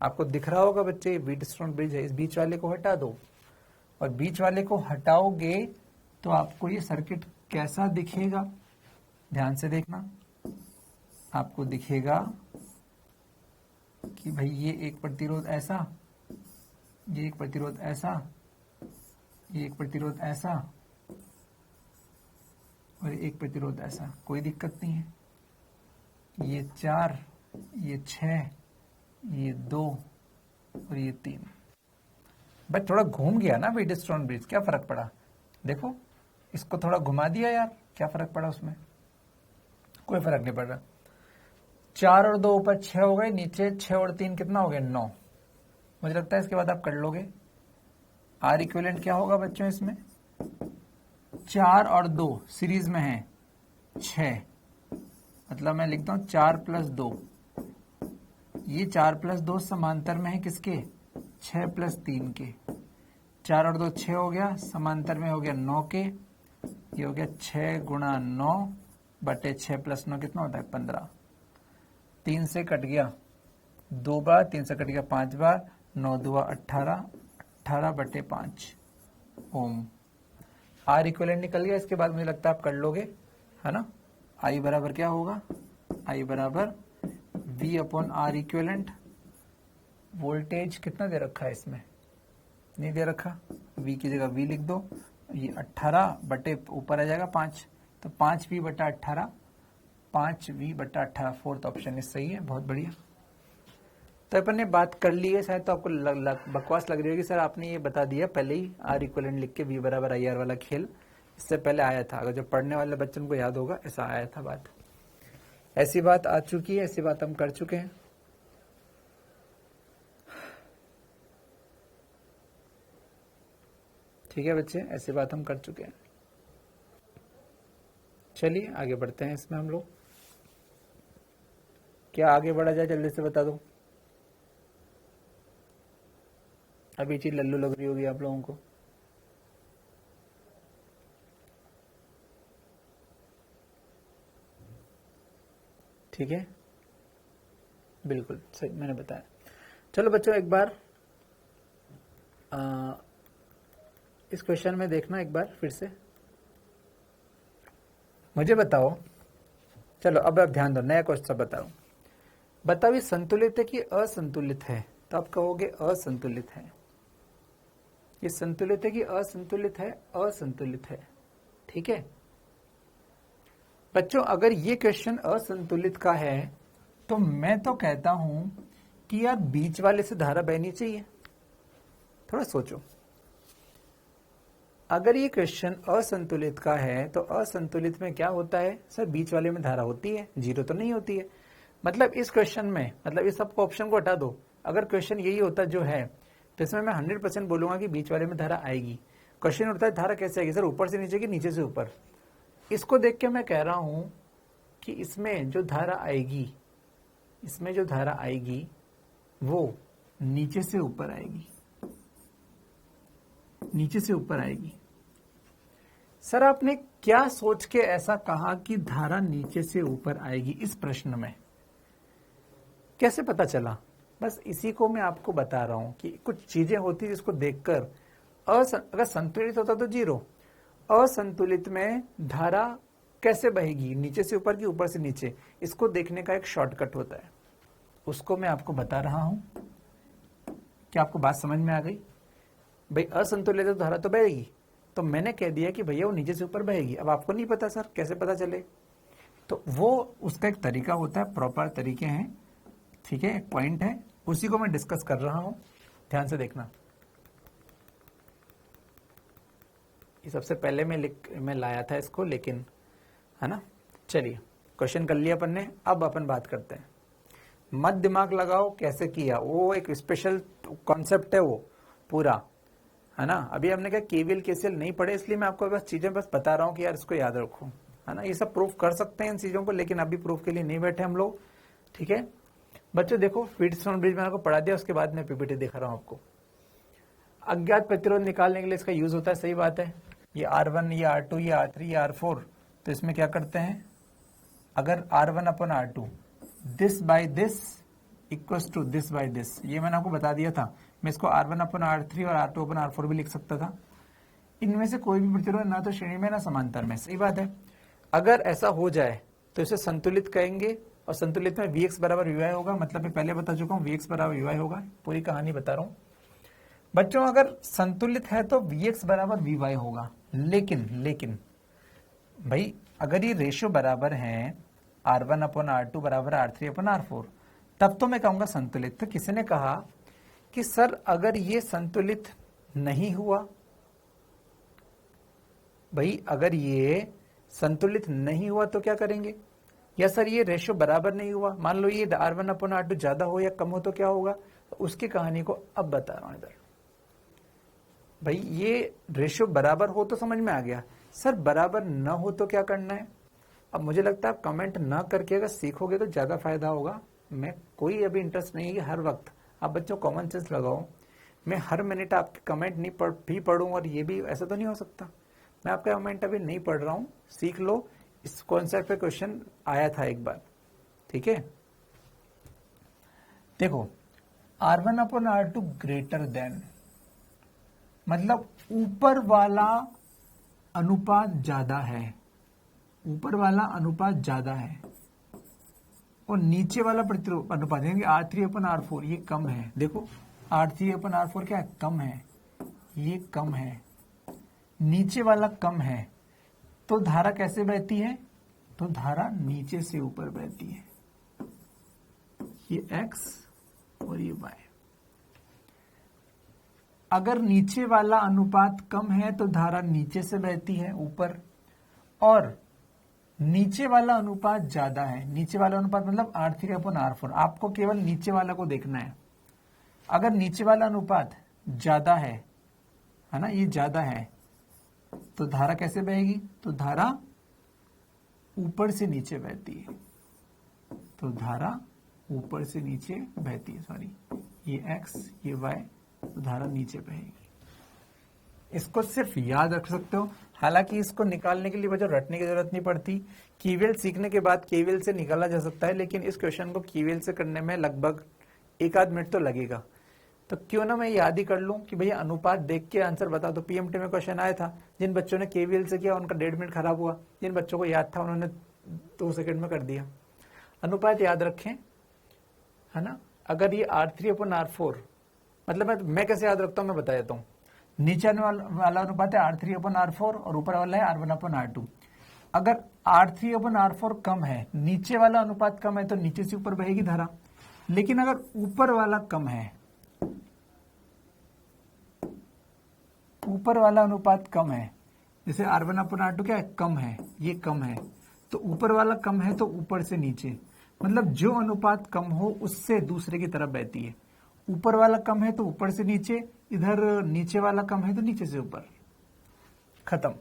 आपको दिख रहा होगा बच्चे, व्हीटस्टोन ब्रिज है, इस बीच वाले को हटा दो। और बीच वाले को हटाओगे तो आपको ये सर्किट कैसा दिखेगा? ध्यान से देखना, आपको दिखेगा कि भाई ये एक प्रतिरोध ऐसा, ये एक प्रतिरोध ऐसा, ये एक प्रतिरोध ऐसा, और एक प्रतिरोध ऐसा। कोई दिक्कत नहीं है। ये 4, ये 6, ये 2 और ये 3। बट थोड़ा घूम गया ना व्हीटस्टोन ब्रिज, क्या फर्क पड़ा? देखो, इसको थोड़ा घुमा दिया यार, क्या फर्क पड़ा उसमें? कोई फर्क नहीं पड़ रहा। 4 और 2 ऊपर 6 हो गए, नीचे 6 और 3 कितना हो गया? 9। मुझे लगता है इसके बाद आप कर लोगे। आर इक्विवेलेंट क्या होगा बच्चों इसमें? 4 और 2 सीरीज में है 6, मतलब मैं लिखता हूं 4 + 2। ये 4 + 2 समांतर में है किसके? 6 + 3 के। 4 और 2 6 हो गया, समांतर में हो गया 9 के। ये हो गया 6 × 9 बटे 6 + 9 कितना होता है? 15। 3 से कट गया 2 बार, 3 से कट गया 5 बार, 9 × 2 = 18, 18/5 ओम। आर इक्विवेलेंट निकल गया। इसके बाद मुझे लगता है आप कर लोगे, है ना? आई बराबर क्या होगा? आई बराबर V/R इक्विवेलेंट। वोल्टेज कितना दे रखा है इसमें? नहीं दे रखा। V की जगह V लिख दो। ये 18 बटे ऊपर आ जाएगा 5, तो 5V/18, 5V/18। फोर्थ ऑप्शन इस सही है, बहुत बढ़िया। तो अपन ने बात कर ली है, शायद तो आपको बकवास लग रही होगी सर आपने ये बता दिया पहले ही, आर इक्विवेलेंट लिख के V = IR वाला खेल इससे पहले आया था। अगर जो पढ़ने वाले बच्चों को याद होगा, ऐसा आया था बात। ऐसी बात आ चुकी है, ऐसी बात हम कर चुके हैं। ठीक है बच्चे, ऐसी बात हम कर चुके हैं। चलिए आगे बढ़ते हैं इसमें हम लोग। क्या आगे बढ़ा जाए जल्दी से बता दो। अभी चीज लल्लू लग रही होगी आप लोगों को। ठीक है, बिल्कुल सही मैंने बताया। चलो बच्चों एक बार इस क्वेश्चन में देखना एक बार फिर से, मुझे बताओ। चलो अब आप ध्यान दो, नया क्वेश्चन बताओ। बताओ ये संतुलित है कि असंतुलित है? तो आप कहोगे असंतुलित है। ये संतुलित है कि असंतुलित है? असंतुलित है। ठीक है बच्चों, अगर ये क्वेश्चन असंतुलित का है तो मैं तो कहता हूं कि यार बीच वाले से धारा बहनी चाहिए। थोड़ा सोचो, अगर ये क्वेश्चन असंतुलित का है तो असंतुलित में क्या होता है सर? बीच वाले में धारा होती है, जीरो तो नहीं होती है। मतलब इस क्वेश्चन में, मतलब इस सब ऑप्शन को हटा दो, अगर क्वेश्चन यही होता जो है तो इसमें मैं 100% बोलूंगा कि बीच वाले में धारा आएगी। क्वेश्चन उठता है धारा कैसे आएगी सर? ऊपर से नीचे की, नीचे से ऊपर। इसको देख के मैं कह रहा हूं कि इसमें जो धारा आएगी, इसमें जो धारा आएगी वो नीचे से ऊपर आएगी, नीचे से ऊपर आएगी। सर आपने क्या सोच के ऐसा कहा कि धारा नीचे से ऊपर आएगी? इस प्रश्न में कैसे पता चला? बस इसी को मैं आपको बता रहा हूं कि कुछ चीजें होती जिसको देखकर अगर संतुलित होता तो जीरो, असंतुलित में धारा कैसे बहेगी? नीचे से ऊपर की ऊपर से नीचे? इसको देखने का एक शॉर्टकट होता है, उसको मैं आपको बता रहा हूं। क्या आपको बात समझ में आ गई? भाई असंतुलित तो धारा तो बहेगी, तो मैंने कह दिया कि भैया वो नीचे से ऊपर बहेगी। अब आपको नहीं पता सर कैसे पता चले, तो वो उसका एक तरीका होता है, प्रॉपर तरीके हैं। ठीक है, एक पॉइंट है, उसी को मैं डिस्कस कर रहा हूं, ध्यान से देखना। ये सबसे पहले मैं लाया था इसको, लेकिन है ना। चलिए क्वेश्चन कर लिया अपन ने, अब अपन बात करते हैं। मत दिमाग लगाओ कैसे किया, वो एक स्पेशल कॉन्सेप्ट है वो पूरा, है ना। अभी हमने कहा केवीएल केसीएल नहीं पढ़े, इसलिए मैं आपको बस चीजें बस बता रहा हूँ कि यार इसको याद रखो, है ना। ये सब प्रूफ कर सकते हैं इन चीजों को, लेकिन अभी प्रूफ के लिए नहीं बैठे हम लोग, ठीक है बच्चों। देखो व्हीटस्टोन ब्रिज मैंने आपको पढ़ा दिया, उसके बाद मैं पीपीटी दिखा रहा हूँ आपको। अज्ञात प्रतिरोध निकालने के लिए इसका यूज होता है, सही बात है। ये R1, ये R2, ये R3, ये R4, तो इसमें क्या करते हैं, अगर R1 अपन R2 this by this equals to this by this, ये मैंने आपको बता दिया था। मैं इसको R1 अपन R3 और R2 अपन R4 भी लिख सकता था। इनमें से कोई भी प्रतिरोध ना तो श्रेणी में ना समांतर में, सही बात है। अगर ऐसा हो जाए तो इसे संतुलित कहेंगे, और संतुलित में Vx बराबर Vy होगा, मतलब मैं पहले बता चुका हूँ Vx बराबर Vy होगा, पूरी कहानी बता रहा हूँ बच्चों। अगर संतुलित है तो Vx बराबर Vy होगा, लेकिन भाई अगर ये रेशियो बराबर है R1 अपन R2 बराबर R3 अपन R4, तब तो मैं कहूंगा संतुलित। तो किसी ने कहा कि सर अगर ये संतुलित नहीं हुआ, भाई अगर ये संतुलित नहीं हुआ तो क्या करेंगे, या सर ये रेशियो बराबर नहीं हुआ, मान लो ये R1 अपन R2 ज्यादा हो या कम हो तो क्या होगा, तो उसकी कहानी को अब बता रहा हूं इधर। भाई ये रेशियो बराबर हो तो समझ में आ गया, सर बराबर न हो तो क्या करना है। अब मुझे लगता है आप कमेंट ना करके अगर सीखोगे तो ज्यादा फायदा होगा। मैं कोई अभी इंटरेस्ट नहीं है कि हर वक्त आप बच्चों कॉमन सेंस लगाओ, मैं हर मिनट आपके कमेंट नहीं भी पढ़ूं, और ये भी ऐसा तो नहीं हो सकता। मैं आपका कमेंट अभी नहीं पढ़ रहा हूं, सीख लो। इस कॉन्सेप्ट पे क्वेश्चन आया था एक बार, ठीक है। देखो R1 अपन R2 ग्रेटर देन, मतलब ऊपर वाला अनुपात ज्यादा है, ऊपर वाला अनुपात ज्यादा है, और नीचे वाला प्रतिरोध अनुपात यानी R3 अपन R4 ये कम है। देखो R3 अपन R4 क्या है, कम है, ये कम है, नीचे वाला कम है, तो धारा कैसे बहती है, तो धारा नीचे से ऊपर बहती है। ये X और ये Y। अगर नीचे वाला अनुपात कम है तो धारा नीचे से बहती है ऊपर, और नीचे वाला अनुपात ज्यादा है, नीचे वाला अनुपात मतलब R3 अपन R4, आपको केवल नीचे वाला को देखना है। अगर नीचे वाला अनुपात ज्यादा है ना, ये ज्यादा है, तो धारा कैसे बहेगी, तो धारा ऊपर से नीचे बहती है, तो धारा ऊपर से नीचे बहती है, सॉरी ये X ये Y, तो धारा नीचे बहेगी। इसको सिर्फ याद रख सकते हो, हालांकि इसको निकालने के लिए बच्चों रटने की जरूरत नहीं पड़ती। केवीएल सीखने के बाद केवीएल से निकाला जा सकता है, लेकिन इस क्वेश्चन को केवीएल से करने में लगभग 1 आध मिनट तो लगेगा। तो क्यों ना मैं याद ही कर लूं कि भैया अनुपात देख के आंसर बता दो। पीएमटी में क्वेश्चन आया था, जिन बच्चों ने केवीएल से किया उनका 1.5 मिनट खराब हुआ, जिन बच्चों को याद था उन्होंने 2 सेकंड में कर दिया। अनुपात याद रखें, है ना। अगर ये R3 अपन R4, मतलब मैं कैसे याद रखता हूं मैं बता देता हूं। नीचे वाला अनुपात है R3 अपन R4 और ऊपर वाला है R1 अपन R2। अगर R3 अपन R4 कम है, नीचे वाला अनुपात कम है, तो नीचे से ऊपर बहेगी धारा। लेकिन अगर ऊपर वाला कम है, ऊपर वाला अनुपात कम है, जैसे R1 अपन R2 क्या है, कम है, ये कम है, तो ऊपर वाला कम है तो ऊपर से नीचे, मतलब जो अनुपात कम हो उससे दूसरे की तरफ बहती है। ऊपर वाला कम है तो ऊपर से नीचे, इधर नीचे वाला कम है तो नीचे से ऊपर, खत्म।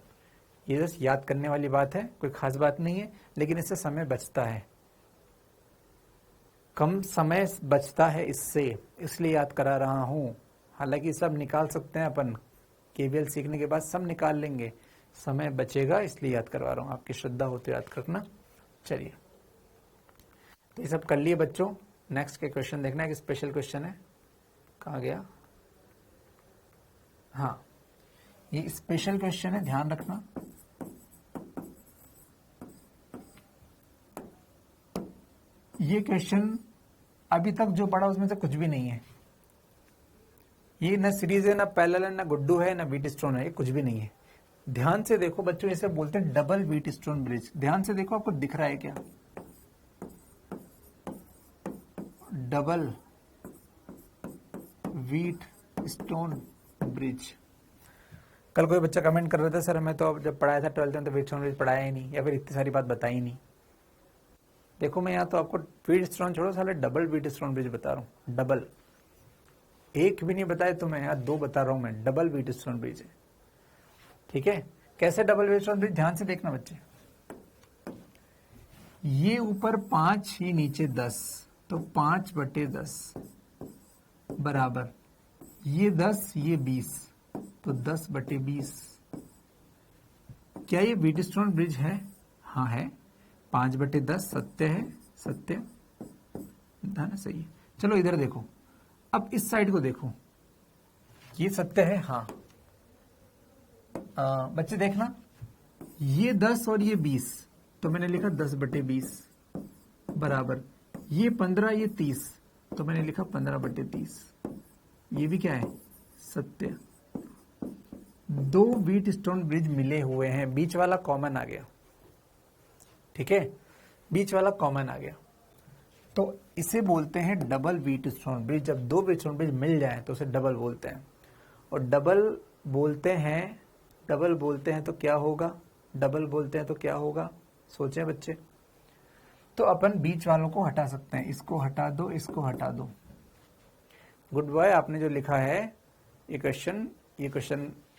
ये बस याद करने वाली बात है, कोई खास बात नहीं है, लेकिन इससे समय बचता है, कम समय बचता है इससे, इसलिए याद करा रहा हूं। हालांकि सब निकाल सकते हैं अपन, केवीएल सीखने के बाद सब निकाल लेंगे, समय बचेगा इसलिए याद करवा रहा हूं। आपकी श्रद्धा हो तो याद करना। चलिए, तो ये सब कर लिए बच्चों। नेक्स्ट के क्वेश्चन देखना है, कि स्पेशल क्वेश्चन है, कहाँ गया, हाँ ये स्पेशल क्वेश्चन है, ध्यान रखना। ये क्वेश्चन अभी तक जो पढ़ा उसमें से कुछ भी नहीं है। ये ना सीरीज है, ना पैरेलल है, ना गुड्डू है, ना व्हीटस्टोन है, ये कुछ भी नहीं है। ध्यान से देखो बच्चों, इसे बोलते हैं डबल व्हीटस्टोन ब्रिज। ध्यान से देखो, आपको दिख रहा है क्या, डबल व्हीटस्टोन ब्रिज। कल कोई बच्चा कमेंट कर रहा था, सर हमें तो जब पढ़ाया था 12th में तो व्हीटस्टोन ब्रिज पढ़ाया ही नहीं, या फिर इतनी सारी बात बताई नहीं। देखो मैं यहाँ तो आपको व्हीटस्टोन छोड़ो, साले डबल व्हीटस्टोन ब्रिज बता रहा हूँ, डबल, एक भी नहीं बताए तो मैं यहाँ 2 बता रहा हूँ, मैं डबल व्हीटस्टोन ब्रिज है। ठीक है, कैसे डबल व्हीटस्टोन ब्रिज, ध्यान से देखना बच्चे, ये ऊपर 5, ये नीचे 10, तो 5/10 बराबर, ये 10, ये 20, तो 10/20। क्या ये व्हीटस्टोन ब्रिज है? हाँ है। 5/10 सत्य है, सत्य है ना, सही है। चलो इधर देखो, अब इस साइड को देखो, ये सत्य है, हाँ। बच्चे देखना, ये 10 और ये 20, तो मैंने लिखा 10/20 बराबर, ये 15, ये 30, तो मैंने लिखा 15/30। ये भी क्या है? सत्य। 2 व्हीटस्टोन ब्रिज मिले हुए हैं, बीच वाला कॉमन आ गया। ठीक है, बीच वाला कॉमन आ गया, तो इसे बोलते हैं डबल व्हीटस्टोन ब्रिज। जब 2 व्हीटस्टोन ब्रिज मिल जाए तो उसे डबल बोलते हैं। और डबल बोलते हैं तो क्या होगा? डबल बोलते हैं तो क्या होगा? सोचें बच्चे। तो अपन बीच वालों को हटा सकते हैं, इसको हटा दो, इसको हटा दो। गुड बॉय, आपने जो लिखा है ये क्वेश्चन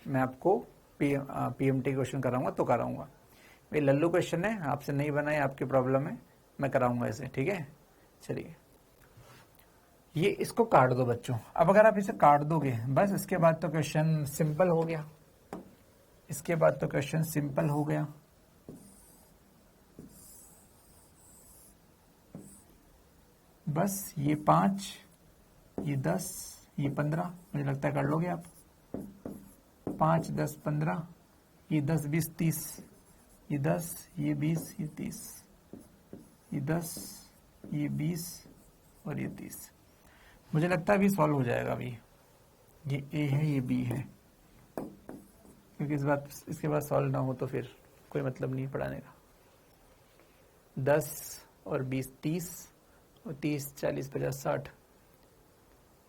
मैं आपको पीएमटी क्वेश्चन कराऊंगा तो कराऊंगा। ये लल्लू क्वेश्चन है, आपसे नहीं बना है, आपकी प्रॉब्लम है, मैं कराऊंगा इसे। ठीक है, चलिए ये इसको काट दो बच्चों। अब अगर आप इसे काट दोगे बस, इसके बाद तो क्वेश्चन सिंपल हो गया, इसके बाद तो क्वेश्चन सिंपल हो गया। बस ये 5, ये 10, ये 15, मुझे लगता है कर लोगे आप। 5, 10, 15, ये 10, 20, 30, ये 10, ये 20, ये 30, ये 10, ये 20 और ये 30। मुझे लगता है अभी सॉल्व हो जाएगा। अभी ये ए है, ये बी है, क्योंकि इसके बाद सॉल्व ना हो तो फिर कोई मतलब नहीं पढ़ाने का। 10 और 20 30, और 30 40 50 60,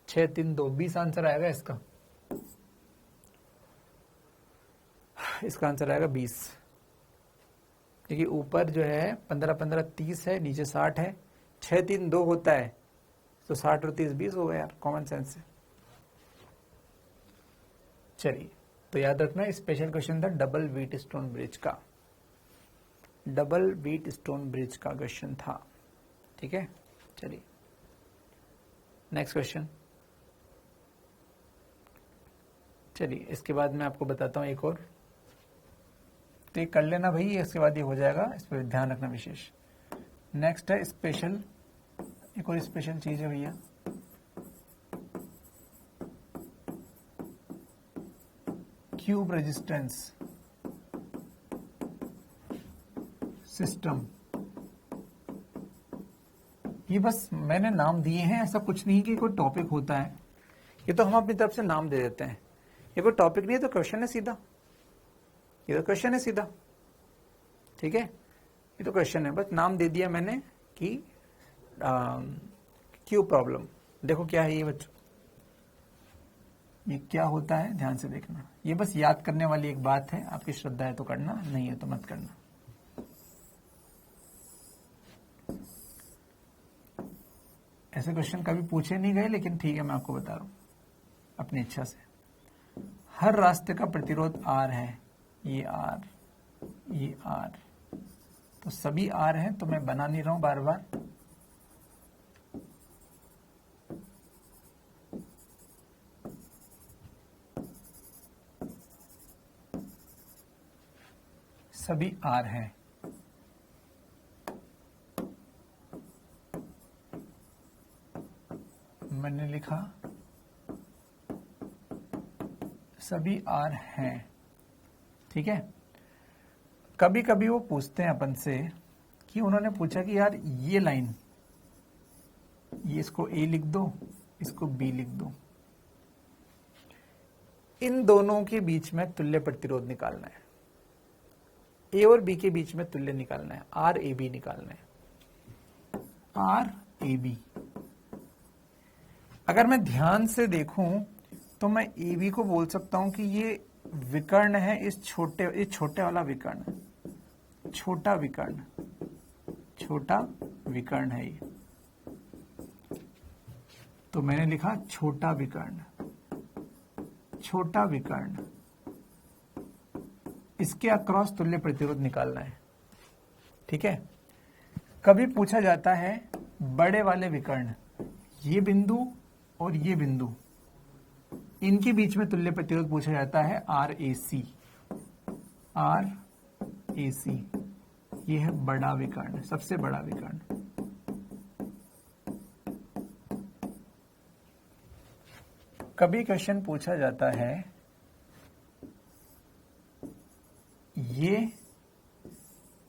6 3 2 20 आंसर आएगा इसका। इसका आंसर आएगा 20, क्योंकि ऊपर जो है 15 15 30 है, नीचे 60 है, 6 3 2 होता है, तो 60 और 30 20 हो गया यार, कॉमन सेंस से। चलिए, तो याद रखना स्पेशल क्वेश्चन था डबल व्हीटस्टोन ब्रिज का, डबल व्हीटस्टोन ब्रिज का क्वेश्चन था। ठीक है, चलिए नेक्स्ट क्वेश्चन। चलिए इसके बाद मैं आपको बताता हूं एक और, तो ये कर लेना भाई, इसके बाद ये हो जाएगा, इस पर ध्यान रखना विशेष। नेक्स्ट है स्पेशल, एक और स्पेशल चीज है भैया, क्यूब रेजिस्टेंस सिस्टम। ये बस मैंने नाम दिए हैं, ऐसा कुछ नहीं कि कोई टॉपिक होता है, ये तो हम अपनी तरफ से नाम दे देते हैं। ये कोई टॉपिक नहीं है, तो क्वेश्चन है सीधा, ये तो क्वेश्चन है सीधा। ठीक है, ये तो क्वेश्चन है, बस नाम दे दिया मैंने कि क्यों प्रॉब्लम। देखो क्या है ये बच्चों, ये क्या होता है, ध्यान से देखना। ये बस याद करने वाली एक बात है, आपकी श्रद्धा है तो करना, नहीं है तो मत करना। ऐसे क्वेश्चन कभी पूछे नहीं गए, लेकिन ठीक है मैं आपको बता रहा हूं अपनी इच्छा से। हर रास्ते का प्रतिरोध R है, ये R, ये R, तो सभी R हैं, तो मैं बना नहीं रहा हूं बार बार। सभी R हैं, मैंने लिखा सभी R हैं। ठीक है, कभी कभी वो पूछते हैं अपन से कि उन्होंने पूछा कि यार ये लाइन, ये इसको A लिख दो, इसको B लिख दो, इन दोनों के बीच में तुल्य प्रतिरोध निकालना है, A और B के बीच में तुल्य निकालना है, RAB निकालना है, RAB। अगर मैं ध्यान से देखूं तो मैं AB को बोल सकता हूं कि ये विकर्ण है, इस छोटे वाला विकर्ण, छोटा विकर्ण, छोटा विकर्ण है ये, तो मैंने लिखा छोटा विकर्ण। छोटा विकर्ण, इसके अक्रॉस तुल्य प्रतिरोध निकालना है। ठीक है। कभी पूछा जाता है बड़े वाले विकर्ण, ये बिंदु और ये बिंदु, इनके बीच में तुल्य प्रतिरोध पूछा जाता है RAC। RAC ये है बड़ा विकर्ण, सबसे बड़ा विकर्ण। कभी क्वेश्चन पूछा जाता है ये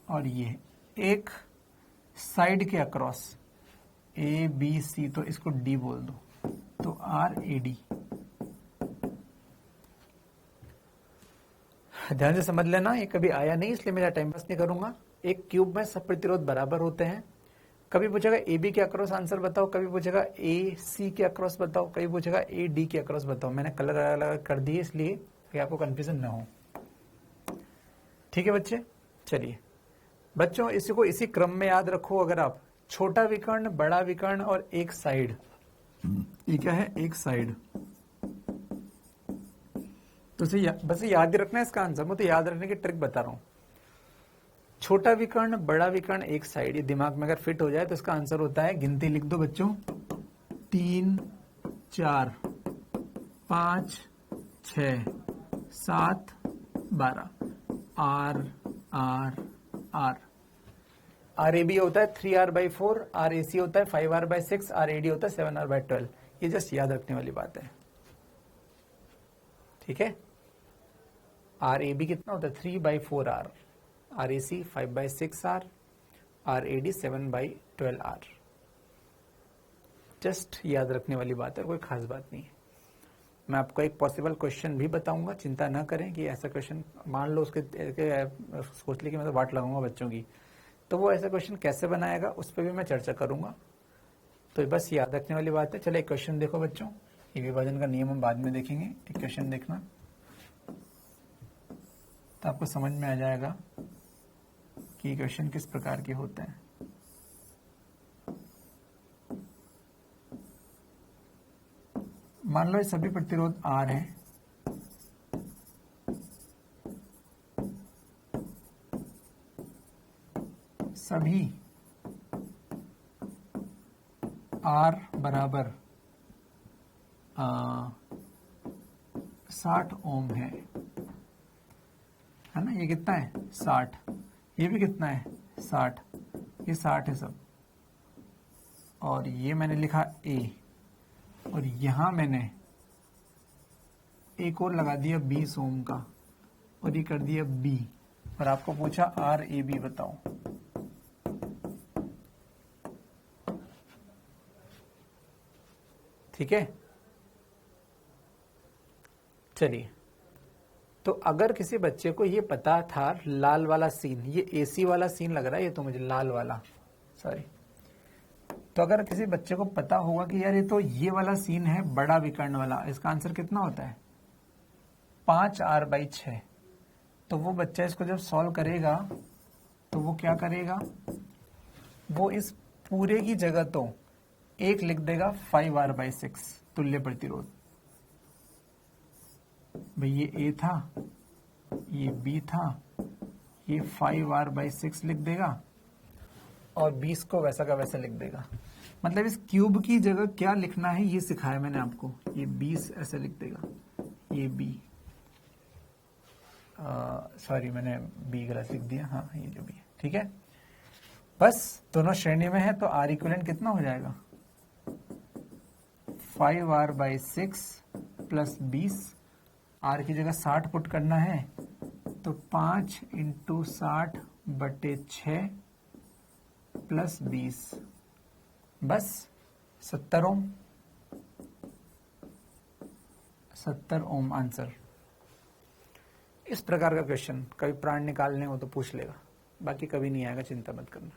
और ये एक साइड के अक्रॉस ABC, तो इसको D बोल दो, तो RAD। ध्यान से समझ लेना, ये कभी आया नहीं इसलिए मेरा टाइम पास नहीं करूंगा। एक क्यूब में सब प्रतिरोध बराबर होते हैं। कभी पूछेगा AB के अक्रॉस आंसर बताओ, कभी पूछेगा AC के अक्रॉस बताओ, कभी पूछेगा AD के अक्रॉस बताओ। मैंने कलर अलग अलग कर दिए इसलिए कि आपको कंफ्यूजन ना हो। ठीक है बच्चे, चलिए बच्चों इसी को इसी क्रम में याद रखो। अगर आप छोटा विकर्ण, बड़ा विकर्ण और एक साइड, ये क्या है, एक साइड, तो बस याद ही रखना है इसका आंसर। मैं तो याद रखने की ट्रिक बता रहा हूं। छोटा विकर्ण, बड़ा विकर्ण, एक साइड, ये दिमाग में अगर फिट हो जाए तो इसका आंसर होता है, गिनती लिख दो बच्चों, 3 4 5 6 7 12। R R R RAB होता है 3R/4, RAC होता है 5R/6, RAD होता है 7R/12। ये जस्ट याद रखने वाली बात है। ठीक है। RAB कितना होता है, 3/4R, RAC 5/6R, RAD 7/12R। Just याद रखने वाली बात है, कोई खास बात नहीं है। मैं आपको एक पॉसिबल क्वेश्चन भी बताऊंगा, चिंता ना करें कि ऐसा क्वेश्चन मान लो उसके सोच ली कि मैं तो वाट लगाऊंगा बच्चों की, तो वो ऐसा क्वेश्चन कैसे बनाएगा उस पर भी मैं चर्चा करूंगा। तो बस याद रखने वाली बात है। चलो एक क्वेश्चन देखो बच्चों, ये विभाजन का नियम हम बाद में देखेंगे। एक क्वेश्चन देखना तो आपको समझ में आ जाएगा कि क्वेश्चन किस प्रकार के होते हैं। मान लो ये सभी प्रतिरोध R है, सभी R बराबर 60 ओम है ना। ये कितना है, 60। ये भी कितना है, 60। ये 60 है सब। और ये मैंने लिखा A, और यहां मैंने एक और लगा दिया 20 ओम का, और ये कर दिया B, और आपको पूछा RAB बताओ। ठीक है। चलिए, तो अगर किसी बच्चे को ये पता था, लाल वाला सीन, ये AC वाला सीन लग रहा है ये तो मुझे, लाल वाला, सॉरी। तो अगर किसी बच्चे को पता होगा कि यार ये तो ये वाला सीन है बड़ा विकर्ण वाला, इसका आंसर कितना होता है, 5R/6। तो वो बच्चा इसको जब सॉल्व करेगा तो वो क्या करेगा, वो इस पूरे की जगह तो एक लिख देगा 5R/6 तुल्य प्रतिरोध। भाई ये A था, ये B था, ये 5R/6 लिख देगा, और 20 को वैसा का वैसा लिख देगा। मतलब इस क्यूब की जगह क्या लिखना है ये सिखाया मैंने आपको। ये 20 ऐसे लिख देगा, ये B, सॉरी मैंने B गलत लिख दिया, हाँ ये जो भी है। ठीक है, बस दोनों श्रेणी में है तो R इक्विवेलेंट कितना हो जाएगा, 5R/6 प्लस 20। R की जगह 60 पुट करना है तो 5 × 60/6 प्लस 20, बस 70 ओम। 70 ओम आंसर। इस प्रकार का क्वेश्चन कभी प्राण निकालने हो तो पूछ लेगा, बाकी कभी नहीं आएगा, चिंता मत करना।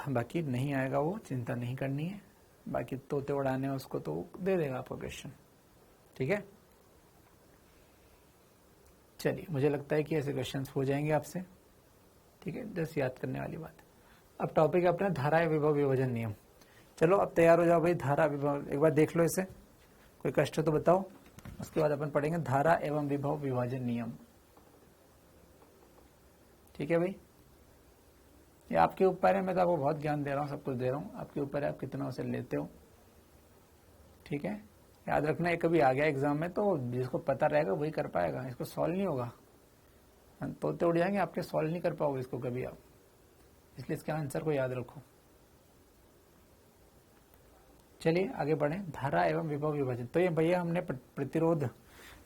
बाकी नहीं आएगा वो, चिंता नहीं करनी है। बाकी तोते उड़ाने हैं उसको तो दे देगा आपको क्वेश्चन। ठीक है, चलिए मुझे लगता है कि ऐसे क्वेश्चंस हो जाएंगे आपसे। ठीक है, जस्ट याद करने वाली बात। अब टॉपिक है अपना धारा या विभव विभाजन नियम। चलो अब तैयार हो जाओ भाई, धारा विभव एक बार देख लो इसे, कोई कष्ट तो बताओ। उसके बाद अपन पढ़ेंगे धारा एवं विभव विभाजन नियम। ठीक है भाई, ये आपके ऊपर है, मैं तो आपको बहुत ज्ञान दे रहा हूँ, सब कुछ दे रहा हूँ, आपके ऊपर है आप कितना उसे लेते हो। ठीक है, याद रखना, ये कभी आ गया एग्जाम में तो जिसको पता रहेगा वही कर पाएगा, इसको सॉल्व नहीं होगा, तोते उड़ जाएंगे आपके, सॉल्व नहीं कर पाओगे इसको कभी आप, इसलिए इसके आंसर को याद रखो। चलिए आगे बढ़े, धारा एवं विभव विभाजन। तो ये भैया हमने प्रतिरोध,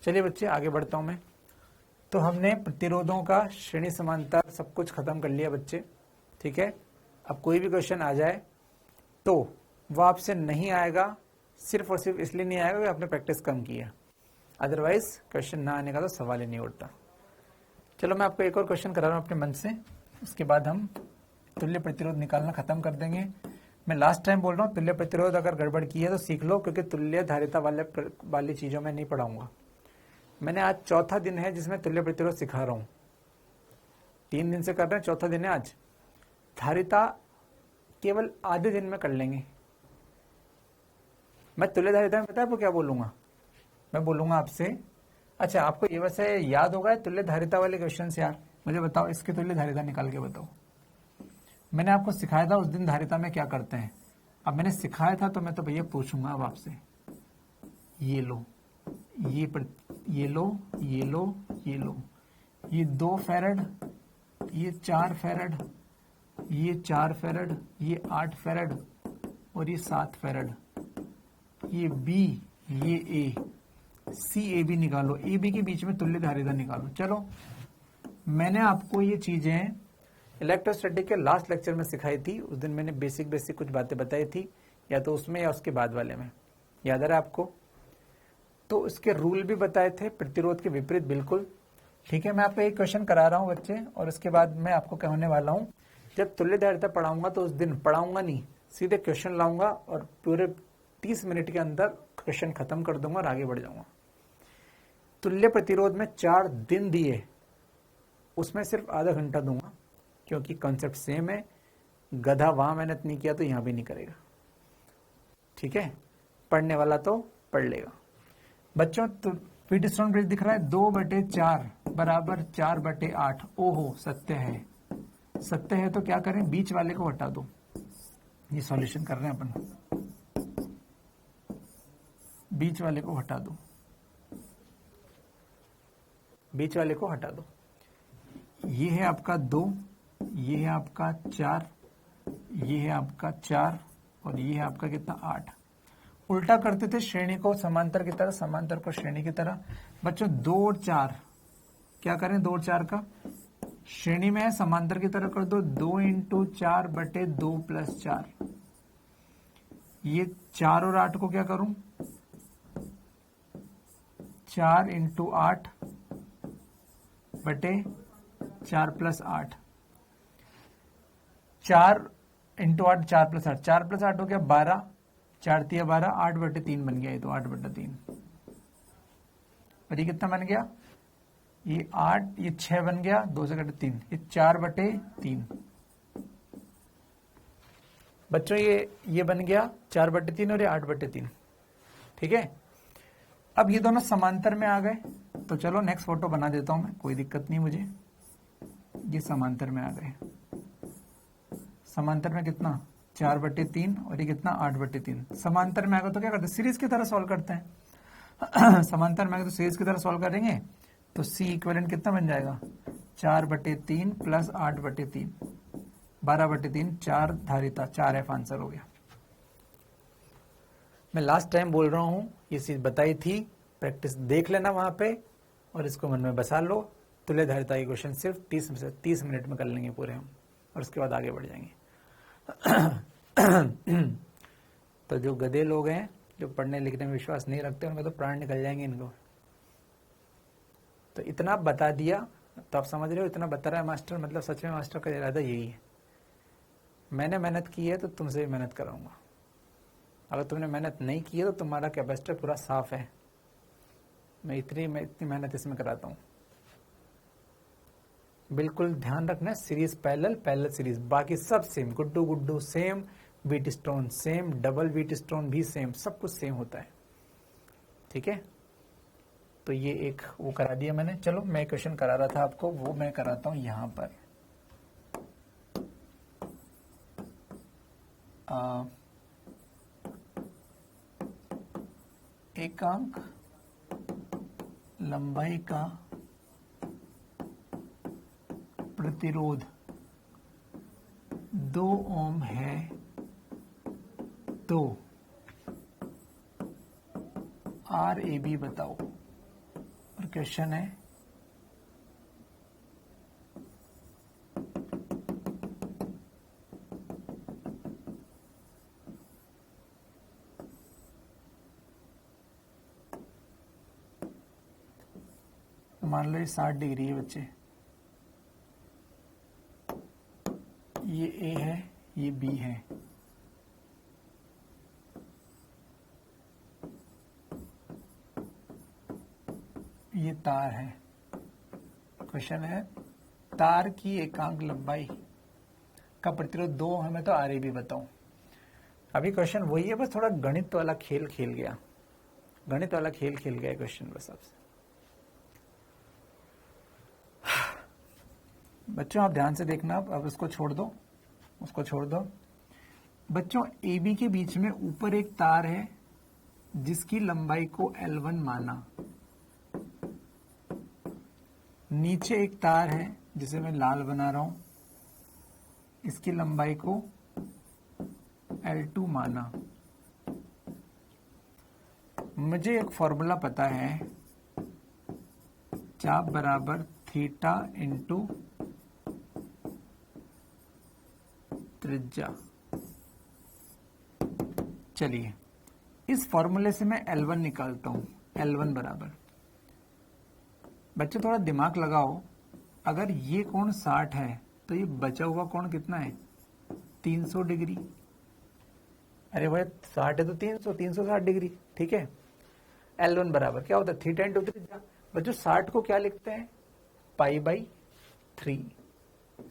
चलिए बच्चे आगे बढ़ता हूं मैं। तो हमने प्रतिरोधों का श्रेणी समांतर सब कुछ खत्म कर लिया बच्चे। ठीक है, अब कोई भी क्वेश्चन आ जाए तो वो आपसे नहीं आएगा, सिर्फ और सिर्फ इसलिए नहीं आएगा कि आपने प्रैक्टिस कम की है, अदरवाइज क्वेश्चन ना आने का तो सवाल ही नहीं उठता। चलो मैं आपको एक और क्वेश्चन करा रहा हूं अपने मन से, उसके बाद हम तुल्य प्रतिरोध निकालना खत्म कर देंगे। मैं लास्ट टाइम बोल रहा हूँ, तुल्य प्रतिरोध अगर गड़बड़ की है तो सीख लो, क्योंकि तुल्य धारिता वाली चीजों में नहीं पढ़ाऊंगा। मैंने आज चौथा दिन है जिसमें तुल्य प्रतिरोध सिखा रहा हूँ, 3 दिन से कर रहे हैं, चौथा दिन है आज। धारिता केवल आधे दिन में कर लेंगे। मैं तुल्य धारिता में पता है आपको क्या बोलूंगा, मैं बोलूंगा आपसे, अच्छा आपको ये वैसे याद होगा तुल्य धारिता वाले क्वेश्चन यार, मुझे बताओ इसकी तुल्य धारिता निकाल के बताओ। मैंने आपको सिखाया था उस दिन धारिता में क्या करते हैं, अब मैंने सिखाया था तो मैं तो भैया पूछूंगा अब आपसे, ये लो, ये लो, ये लो, ये लो, ये 2 फैरड, ये 4 फैरड, ये 4 फैरड, ये 8 फैरड और ये 7 फैरड, ये बी, ये ए, सी ए बी निकालो, ए बी के बीच में तुल्य धारिता निकालो। चलो मैंने आपको ये चीजें इलेक्ट्रोस्टैटिक के लास्ट लेक्चर में सिखाई थी, उस दिन मैंने बेसिक कुछ बातें बताई थी, या तो उसमें या उसके बाद वाले में, याद है आपको। तो उसके रूल भी बताए थे, प्रतिरोध के विपरीत बिल्कुल। ठीक है, मैं आपको एक क्वेश्चन करा रहा हूं बच्चे, और उसके बाद मैं आपको कहने वाला हूं, जब तुल्य धारिता पढ़ाऊंगा तो उस दिन पढ़ाऊंगा नहीं, सीधे क्वेश्चन लाऊंगा और पूरे 30 मिनट के अंदर क्वेश्चन खत्म कर दूंगा और आगे बढ़ जाऊंगा। तुल्य प्रतिरोध में 4 दिन दिए, उसमें सिर्फ आधा घंटा दूंगा, क्योंकि कॉन्सेप्ट सेम है, गधा वहां मेहनत नहीं किया तो यहां भी नहीं करेगा। ठीक है, पढ़ने वाला तो पढ़ लेगा। बच्चों तो व्हीटस्टोन ब्रिज दिख रहा है, 2/4 बराबर 4/8। ओहो सत्य है, सत्य है तो क्या करें, बीच वाले को हटा दो, ये सॉल्यूशन कर रहे हैं अपन, बीच वाले को हटा दो, बीच वाले को हटा दो। ये है आपका 2, ये है आपका 4, ये है आपका 4 और ये है आपका कितना 8। उल्टा करते थे श्रेणी को समांतर की तरह, समांतर को श्रेणी की तरह। बच्चों 2 और 4 क्या करें, 2 और 4 का श्रेणी में है, समांतर की तरह कर दो, 2 × 4/2 + 4। ये 4 और 8 को क्या करूं, 4 × 8 बटे 4 + 8, 4 × 8 4 + 8, 4 + 8 हो गया 12, 4 × 12, 8/3 बन गया, ये तो 8/3। और ये कितना बन गया, ये 8, ये 6 बन गया, 2 से कटे 3, ये 4/3। बच्चों ये बन गया 4/3 और ये 8/3। ठीक है, अब ये दोनों समांतर में आ गए, तो चलो नेक्स्ट फोटो बना देता हूं मैं, कोई दिक्कत नहीं मुझे। ये समांतर में आ गए, समांतर में कितना 4/3 और ये कितना 8/3। समांतर में आ गए तो क्या करते हैं, सीरीज की तरह सॉल्व करते हैं। समांतर में आ गए तो सीरीज की तरह सॉल्व करेंगे, तो सी इक्विवेलेंट कितना बन जाएगा, 4/3 + 8/3, 12/3, 4 धारिता, 4F आंसर हो गया। मैं लास्ट टाइम बोल रहा हूं, ये चीज बताई थी, प्रैक्टिस देख लेना वहां पे और इसको मन में बसा लो। तुल्य धारिता के क्वेश्चन सिर्फ 30 मिनट में कर लेंगे पूरे हम, और उसके बाद आगे बढ़ जाएंगे। तो जो गधे लोग हैं, जो पढ़ने लिखने में विश्वास नहीं रखते, उनका तो प्राण निकल जाएंगे इनको। तो इतना बता दिया तो आप समझ रहे हो, इतना बता रहा है मास्टर, मतलब सच में मास्टर का इरादा यही है। मैंने मेहनत की है तो तुमसे भी मेहनत कराऊंगा, अगर तुमने मेहनत नहीं की है तो तुम्हारा कैपेसिटर पूरा साफ है। मैं इतनी मेहनत इसमें कराता हूँ। बिल्कुल ध्यान रखना, सीरीज पैरेलल, पैरेलल सीरीज, बाकी सब same, Guddu Guddu same, wheat stone same, double wheat stone भी सेम, सब कुछ सेम होता है। ठीक है, तो ये एक वो करा दिया मैंने। चलो मैं क्वेश्चन करा रहा था आपको, वो मैं कराता हूं यहां पर। एकांक लंबाई का प्रतिरोध 2 ओम है तो आर ए बी बताओ। और क्वेश्चन है मान लो ये 60 डिग्री है बच्चे, ये ए है, ये बी है, ये तार है। क्वेश्चन है तार की एकांक लंबाई का प्रतिरोध 2 है, मैं तो आर ए बी बताऊं। अभी क्वेश्चन वही है, बस थोड़ा गणित वाला खेल खेल गया, गणित वाला खेल खेल गया क्वेश्चन बस आपसे। बच्चों आप ध्यान से देखना, अब इसको छोड़ दो, उसको छोड़ दो। बच्चों ए बी के बीच में ऊपर एक तार है जिसकी लंबाई को L1 माना, नीचे एक तार है जिसे मैं लाल बना रहा हूं, इसकी लंबाई को L2 माना। मुझे एक फॉर्मूला पता है, चाप बराबर थीटा इंटू त्रिज्या। चलिए इस फॉर्मूले से मैं L1 निकालता हूं, L1 बराबर, बच्चे थोड़ा दिमाग लगाओ, अगर ये कोण 60 है तो ये बचा हुआ कोण कितना है, 300 डिग्री। अरे भाई 60 है तो 360 डिग्री, ठीक है। L1 बराबर क्या होता है, थीटा इंटू त्रिज्या। बच्चों 60 को क्या लिखते हैं, π/3,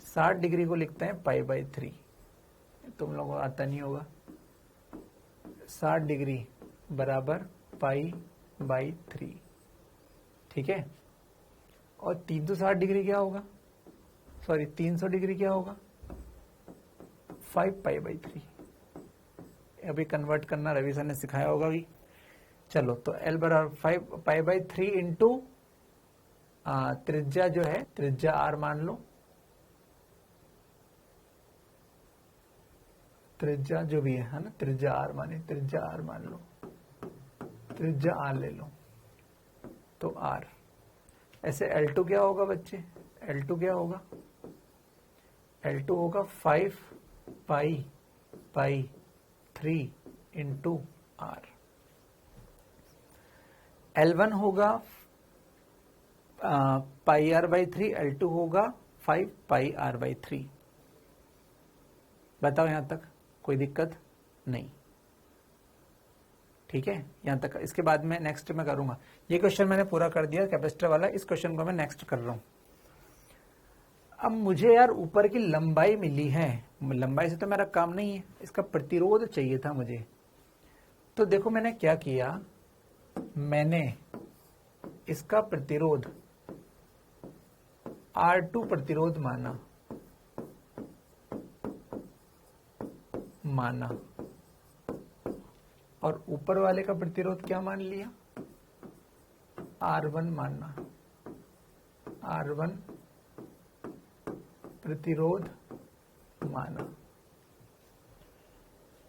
60 डिग्री को लिखते हैं π/3, तुम लोगों को आता नहीं होगा। 60 डिग्री बराबर π/3, ठीक है। और 360 डिग्री क्या होगा, सॉरी 300 डिग्री क्या होगा, 5π/3। अभी कन्वर्ट करना रवि सर ने सिखाया होगा भी। चलो तो L बराबर 5π/3 इंटू त्रिज्या जो है, त्रिज्या R मान लो, त्रिज्या जो भी है ना, त्रिज्या R माने, त्रिज्या R मान लो, त्रिज्या R ले लो तो R। ऐसे L2 क्या होगा बच्चे, L2 क्या होगा, L2 होगा 5π/3 इंटू R। L1 होगा πr/3, L2 होगा 5πr/3। बताओ यहां तक कोई दिक्कत नहीं, ठीक है यहां तक। इसके बाद में नेक्स्ट में करूंगा, ये क्वेश्चन मैंने पूरा कर दिया कैपेसिटर वाला, इस क्वेश्चन को मैं नेक्स्ट कर रहा हूं। अब मुझे यार ऊपर की लंबाई मिली है, लंबाई से तो मेरा काम नहीं है, इसका प्रतिरोध चाहिए था मुझे। तो देखो मैंने क्या किया, मैंने इसका प्रतिरोध R2 प्रतिरोध माना और ऊपर वाले का प्रतिरोध क्या मान लिया, R1 माना, R1 प्रतिरोध माना।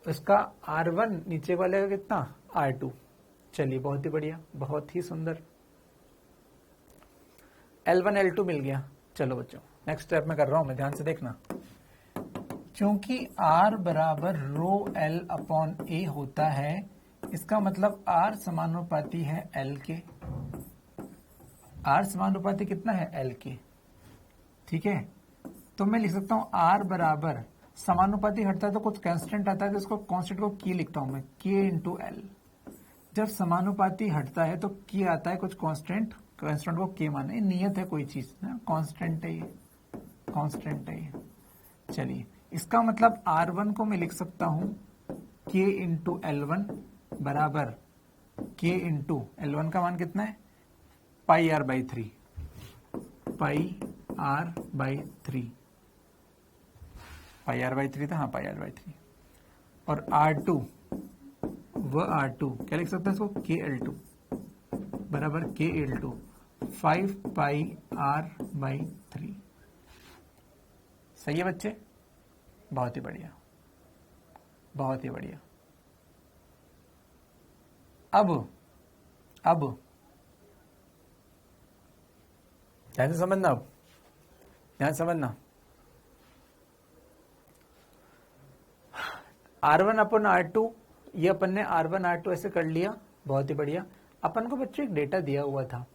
इसका R1 नीचे वाले का कितना, R2। चलिए बहुत ही बढ़िया, बहुत ही सुंदर, L1 L2 मिल गया। चलो बच्चों नेक्स्ट स्टेप में कर रहा हूं मैं, ध्यान से देखना। क्योंकि R बराबर ρL/A होता है, इसका मतलब R समानुपाती है L के। R समानुपाती कितना है, L के, ठीक है। तो मैं लिख सकता हूं R बराबर, समानुपाती हटता है तो कुछ कांस्टेंट आता है, तो इसको कांस्टेंट को की लिखता हूं मैं, K इंटू L। जब समानुपाती हटता है तो की आता है कुछ कांस्टेंट, कांस्टेंट को K माने, नियत है कोई चीज ना, कांस्टेंट है ये, कांस्टेंट है ये। चलिए, इसका मतलब R1 को मैं लिख सकता हूं K इंटू L1 बराबर K इंटू L1 का मान कितना है, pi r by 3, pi r by 3, pi r by 3 था, हाँ पाई आर बाई 3। और R2 वह R2 क्या लिख सकते हैं इसको, KL2 बराबर KL2 5 पाई आर बाई 3। सही है बच्चे, बहुत ही बढ़िया, बहुत ही बढ़िया। अब ध्यान से समझना, अब ध्यान से समझना। R1 अपन R2, ये अपन ने R1 R2 ऐसे कर लिया, बहुत ही बढ़िया। अपन को बच्चों एक डेटा दिया हुआ था,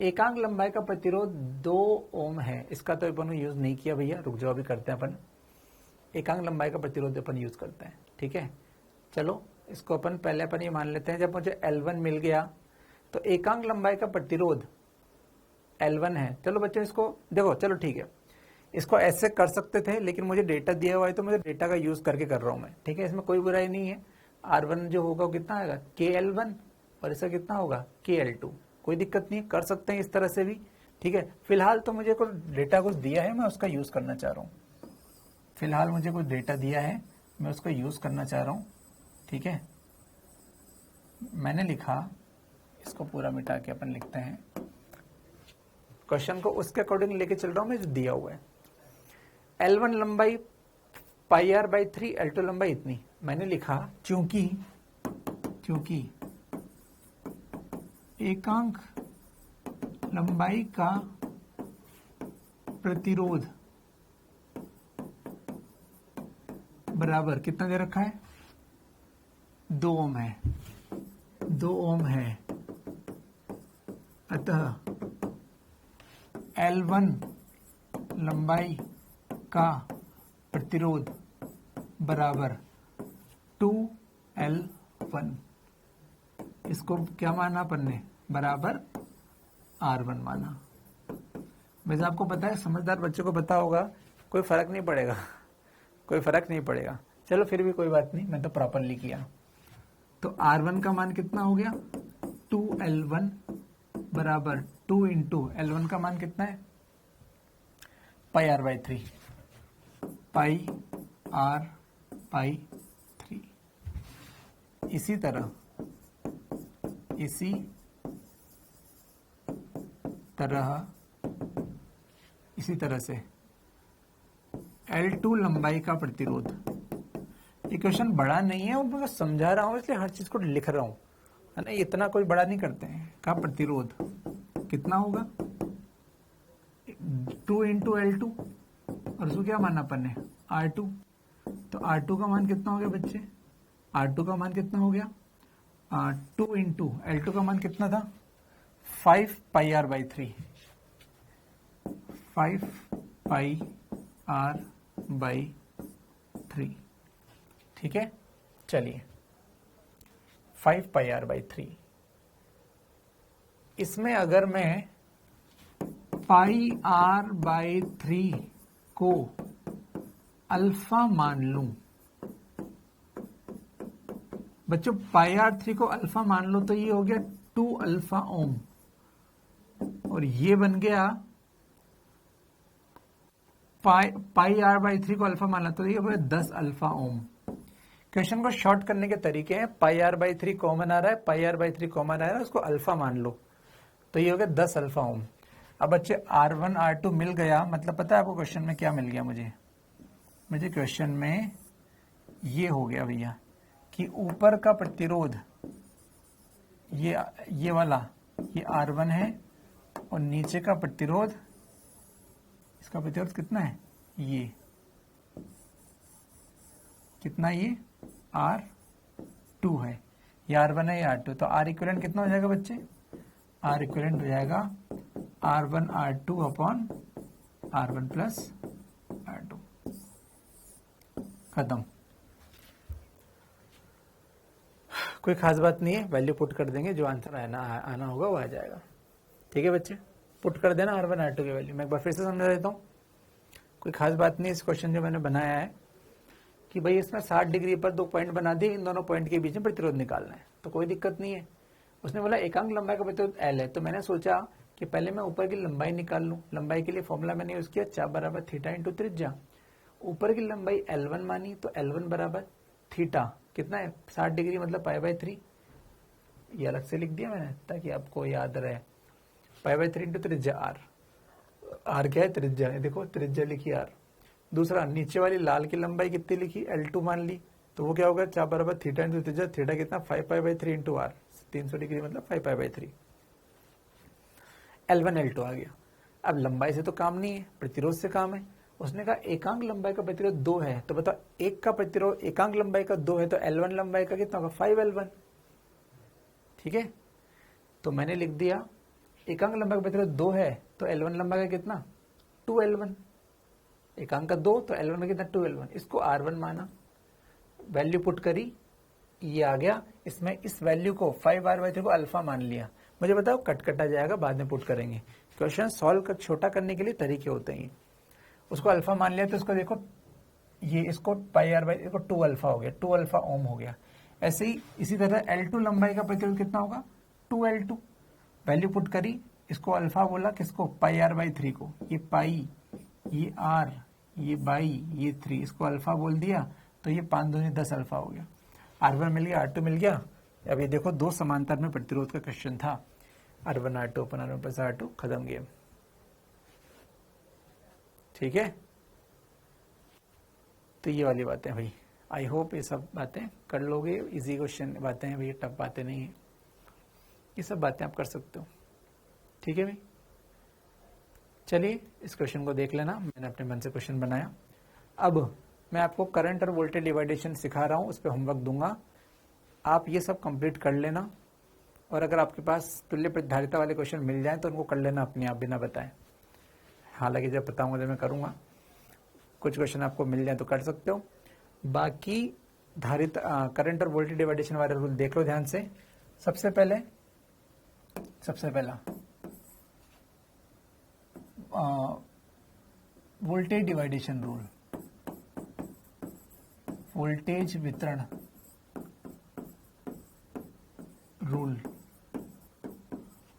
एकांक लंबाई का प्रतिरोध 2 ओम है। इसका तो अपन ने यूज नहीं किया भैया, रुक जाओ, अभी करते हैं अपन। एकांक लंबाई का प्रतिरोध अपन यूज करते हैं, ठीक है। चलो इसको अपन पहले अपन ये मान लेते हैं, जब मुझे L1 मिल गया तो एकांक लंबाई का प्रतिरोध L1 है। चलो बच्चों इसको देखो, चलो ठीक है, इसको ऐसे कर सकते थे, लेकिन मुझे डेटा दिया हुआ है तो मुझे डेटा का यूज करके कर रहा हूं मैं, ठीक है। इसमें कोई बुराई नहीं है। R1 जो होगा वो कितना आएगा, KL1, और इसका कितना होगा, KL2। कोई दिक्कत नहीं है, कर सकते हैं इस तरह से भी, ठीक है। फिलहाल तो मुझे कुछ डेटा कुछ दिया है, मैं उसका यूज करना चाह रहा हूँ। फिलहाल मुझे कुछ डेटा दिया है, मैं उसका यूज करना चाह रहा हूँ, ठीक है। मैंने लिखा, इसको पूरा मिटा के अपन लिखते हैं, क्वेश्चन को उसके अकॉर्डिंग लेके चल रहा हूं मैं जो दिया हुआ है। L1 लंबाई पाई आर बाई 3, L2 लंबाई इतनी। मैंने लिखा क्योंकि एकांक लंबाई का प्रतिरोध बराबर कितना दे रखा है, 2 ओम है, 2 ओम है। अतः L1 लंबाई का प्रतिरोध बराबर 2L1। इसको क्या माना अपन ने, बराबर R1 माना। वैसे आपको पता है, समझदार बच्चों को पता होगा, कोई फर्क नहीं पड़ेगा, कोई फर्क नहीं पड़ेगा। चलो फिर भी कोई बात नहीं, मैं तो प्रॉपरली किया। तो R1 का मान कितना हो गया, 2L1 बराबर 2 इंटू L1 का मान कितना है, pi r by 3, pi r by 3। इसी तरह से L2 लंबाई का प्रतिरोध। ये क्वेश्चन बड़ा नहीं है, मैं समझा रहा हूं इसलिए हर चीज को लिख रहा हूं, है ना। इतना कोई बड़ा नहीं करते हैं। का प्रतिरोध कितना होगा, 2 इंटू L2, और उसको क्या माना अपन ने, R2। तो R2 का मान कितना हो गया बच्चे, R2 का मान कितना हो गया, 2 इंटू L2 का मान कितना था, 5 pi r by 3, 5 pi r by 3, ठीक है। चलिए 5 पाई आर बाई 3, इसमें अगर मैं पाई आर बाई 3 को अल्फा मान लूं, बच्चों पाई आर 3 को अल्फा मान लो तो ये हो गया 2 अल्फा ओम, और ये बन गया पाई आर बाई 3 को अल्फा मान लो तो ये हो गया 10 अल्फा ओम। क्वेश्चन को शॉर्ट करने के तरीके हैं, पाई आर बाई 3 कॉमन आ रहा है, पाई आर बाई 3 कॉमन आ रहा है, उसको अल्फा मान लो तो ये हो गया 10 अल्फा ओम। अब बच्चे R1 R2 मिल गया, मतलब पता है आपको क्वेश्चन में क्या मिल गया, मुझे क्वेश्चन में ये हो गया भैया कि ऊपर का प्रतिरोध ये वाला ये R1 है, और नीचे का प्रतिरोध, इसका प्रतिरोध कितना है, ये कितना, ये R2 है, ये R1 है, ये R2। तो R इक्विवेलेंट कितना हो जाएगा बच्चे, R इक्विवेलेंट हो जाएगा R1 R2 upon R1 plus R2। खत्म, कोई खास बात नहीं है, वैल्यू पुट कर देंगे, जो आंसर आना होगा वो आ जाएगा। ठीक है बच्चे, पुट कर देना R1 R2 की वैल्यू। मैं एक बार फिर से समझा देता हूँ। कोई खास बात नहीं। इस क्वेश्चन जो मैंने बनाया है कि भाई इसमें 60 डिग्री पर 2 पॉइंट बना दिए, इन दोनों पॉइंट के बीच में प्रतिरोध निकालना है, तो कोई दिक्कत नहीं है। उसने बोला एकांक लंबाई का प्रतिरोध L है, तो मैंने सोचा कि पहले मैं ऊपर की लंबाई निकाल लूं। लंबाई के लिए फॉर्मूला मैंने यूज किया चाप बराबर थीटा इंटू त्रिज्या। ऊपर की लंबाई L1 मानी, तो L1 बराबर थीटा कितना है 60 डिग्री मतलब π/3। ये अलग से लिख दिया मैंने ताकि आपको याद रहे। π/3 इंटू त्रिज्या आर क्या है त्रिज्या, देखो त्रिज्या लिखी आर। दूसरा नीचे वाली लाल की लंबाई कितनी लिखी L2 मान ली, तो वो क्या होगा चाप बराबर थीटा इंटू त्रिज्या। थीटा कितना 5π/3 इंटू आर, 300 डिग्री मतलब 5π/3। L1 L2 आ गया। अब लंबाई से तो काम नहीं है, प्रतिरोध से काम है। उसने कहा एकांक लंबाई का प्रतिरोध 2 है, तो बताओ एक का प्रतिरोध एकांक लंबाई का 2 है, तो L1 लंबाई का कितना होगा 5L1। ठीक है, तो मैंने लिख दिया एकांक लंबाई का प्रतिरोध 2 है, तो L1 लंबाई का कितना 2L1। एकांक का 2 तो L1 में कितना 2L1। इसको R1 माना, वैल्यू पुट करी, ये आ गया। इसमें इस वैल्यू को 5R/3 को अल्फा मान लिया। मुझे बताओ कट कटा जाएगा, बाद में पुट करेंगे। क्वेश्चन सॉल्व कर छोटा करने के लिए तरीके होते हैं। उसको अल्फा मान लिया, तो इसको देखो ये इसको πR/2 2 अल्फा हो गया, 2 अल्फा ओम हो गया। ऐसे ही इसी तरह L2 लंबाई का प्रतिरोध कितना होगा 2L2। वैल्यू पुट करी, इसको अल्फा बोला किसको πR/3 को, ये पाई, ये R, ये बाई, ये 3, इसको अल्फा बोल दिया, तो ये 5 दूनी 10 अल्फा हो गया। R1 मिल गया, R2 मिल गया। अब ये देखो दो समांतर में प्रतिरोध का क्वेश्चन था, R1 R2 अपन R1 प्लस R2, खत्म गेम। ठीक है, तो ये वाली बातें भाई, आई होप ये सब बातें कर लोगे। इजी क्वेश्चन बातें हैं भाई, टफ बातें नहीं है, ये सब बातें आप कर सकते हो। ठीक है भाई, चलिए इस क्वेश्चन को देख लेना, मैंने अपने मन से क्वेश्चन बनाया। अब मैं आपको करंट और वोल्टेज डिवाइडेशन सिखा रहा हूँ, उस पर होमवर्क दूंगा, आप ये सब कंप्लीट कर लेना। और अगर आपके पास तुल्य प्रतिधारिता वाले क्वेश्चन मिल जाए तो उनको कर लेना अपने आप बिना बताए। हालांकि जब बताऊंगा जब मैं करूंगा, कुछ क्वेश्चन आपको मिल जाए तो कर सकते हो। बाकी धारित करंट और वोल्टेज डिवाइडेशन वाले रूल देख लो ध्यान से। सबसे पहला वोल्टेज डिवाइडेशन रूल, वोल्टेज वितरण रूल।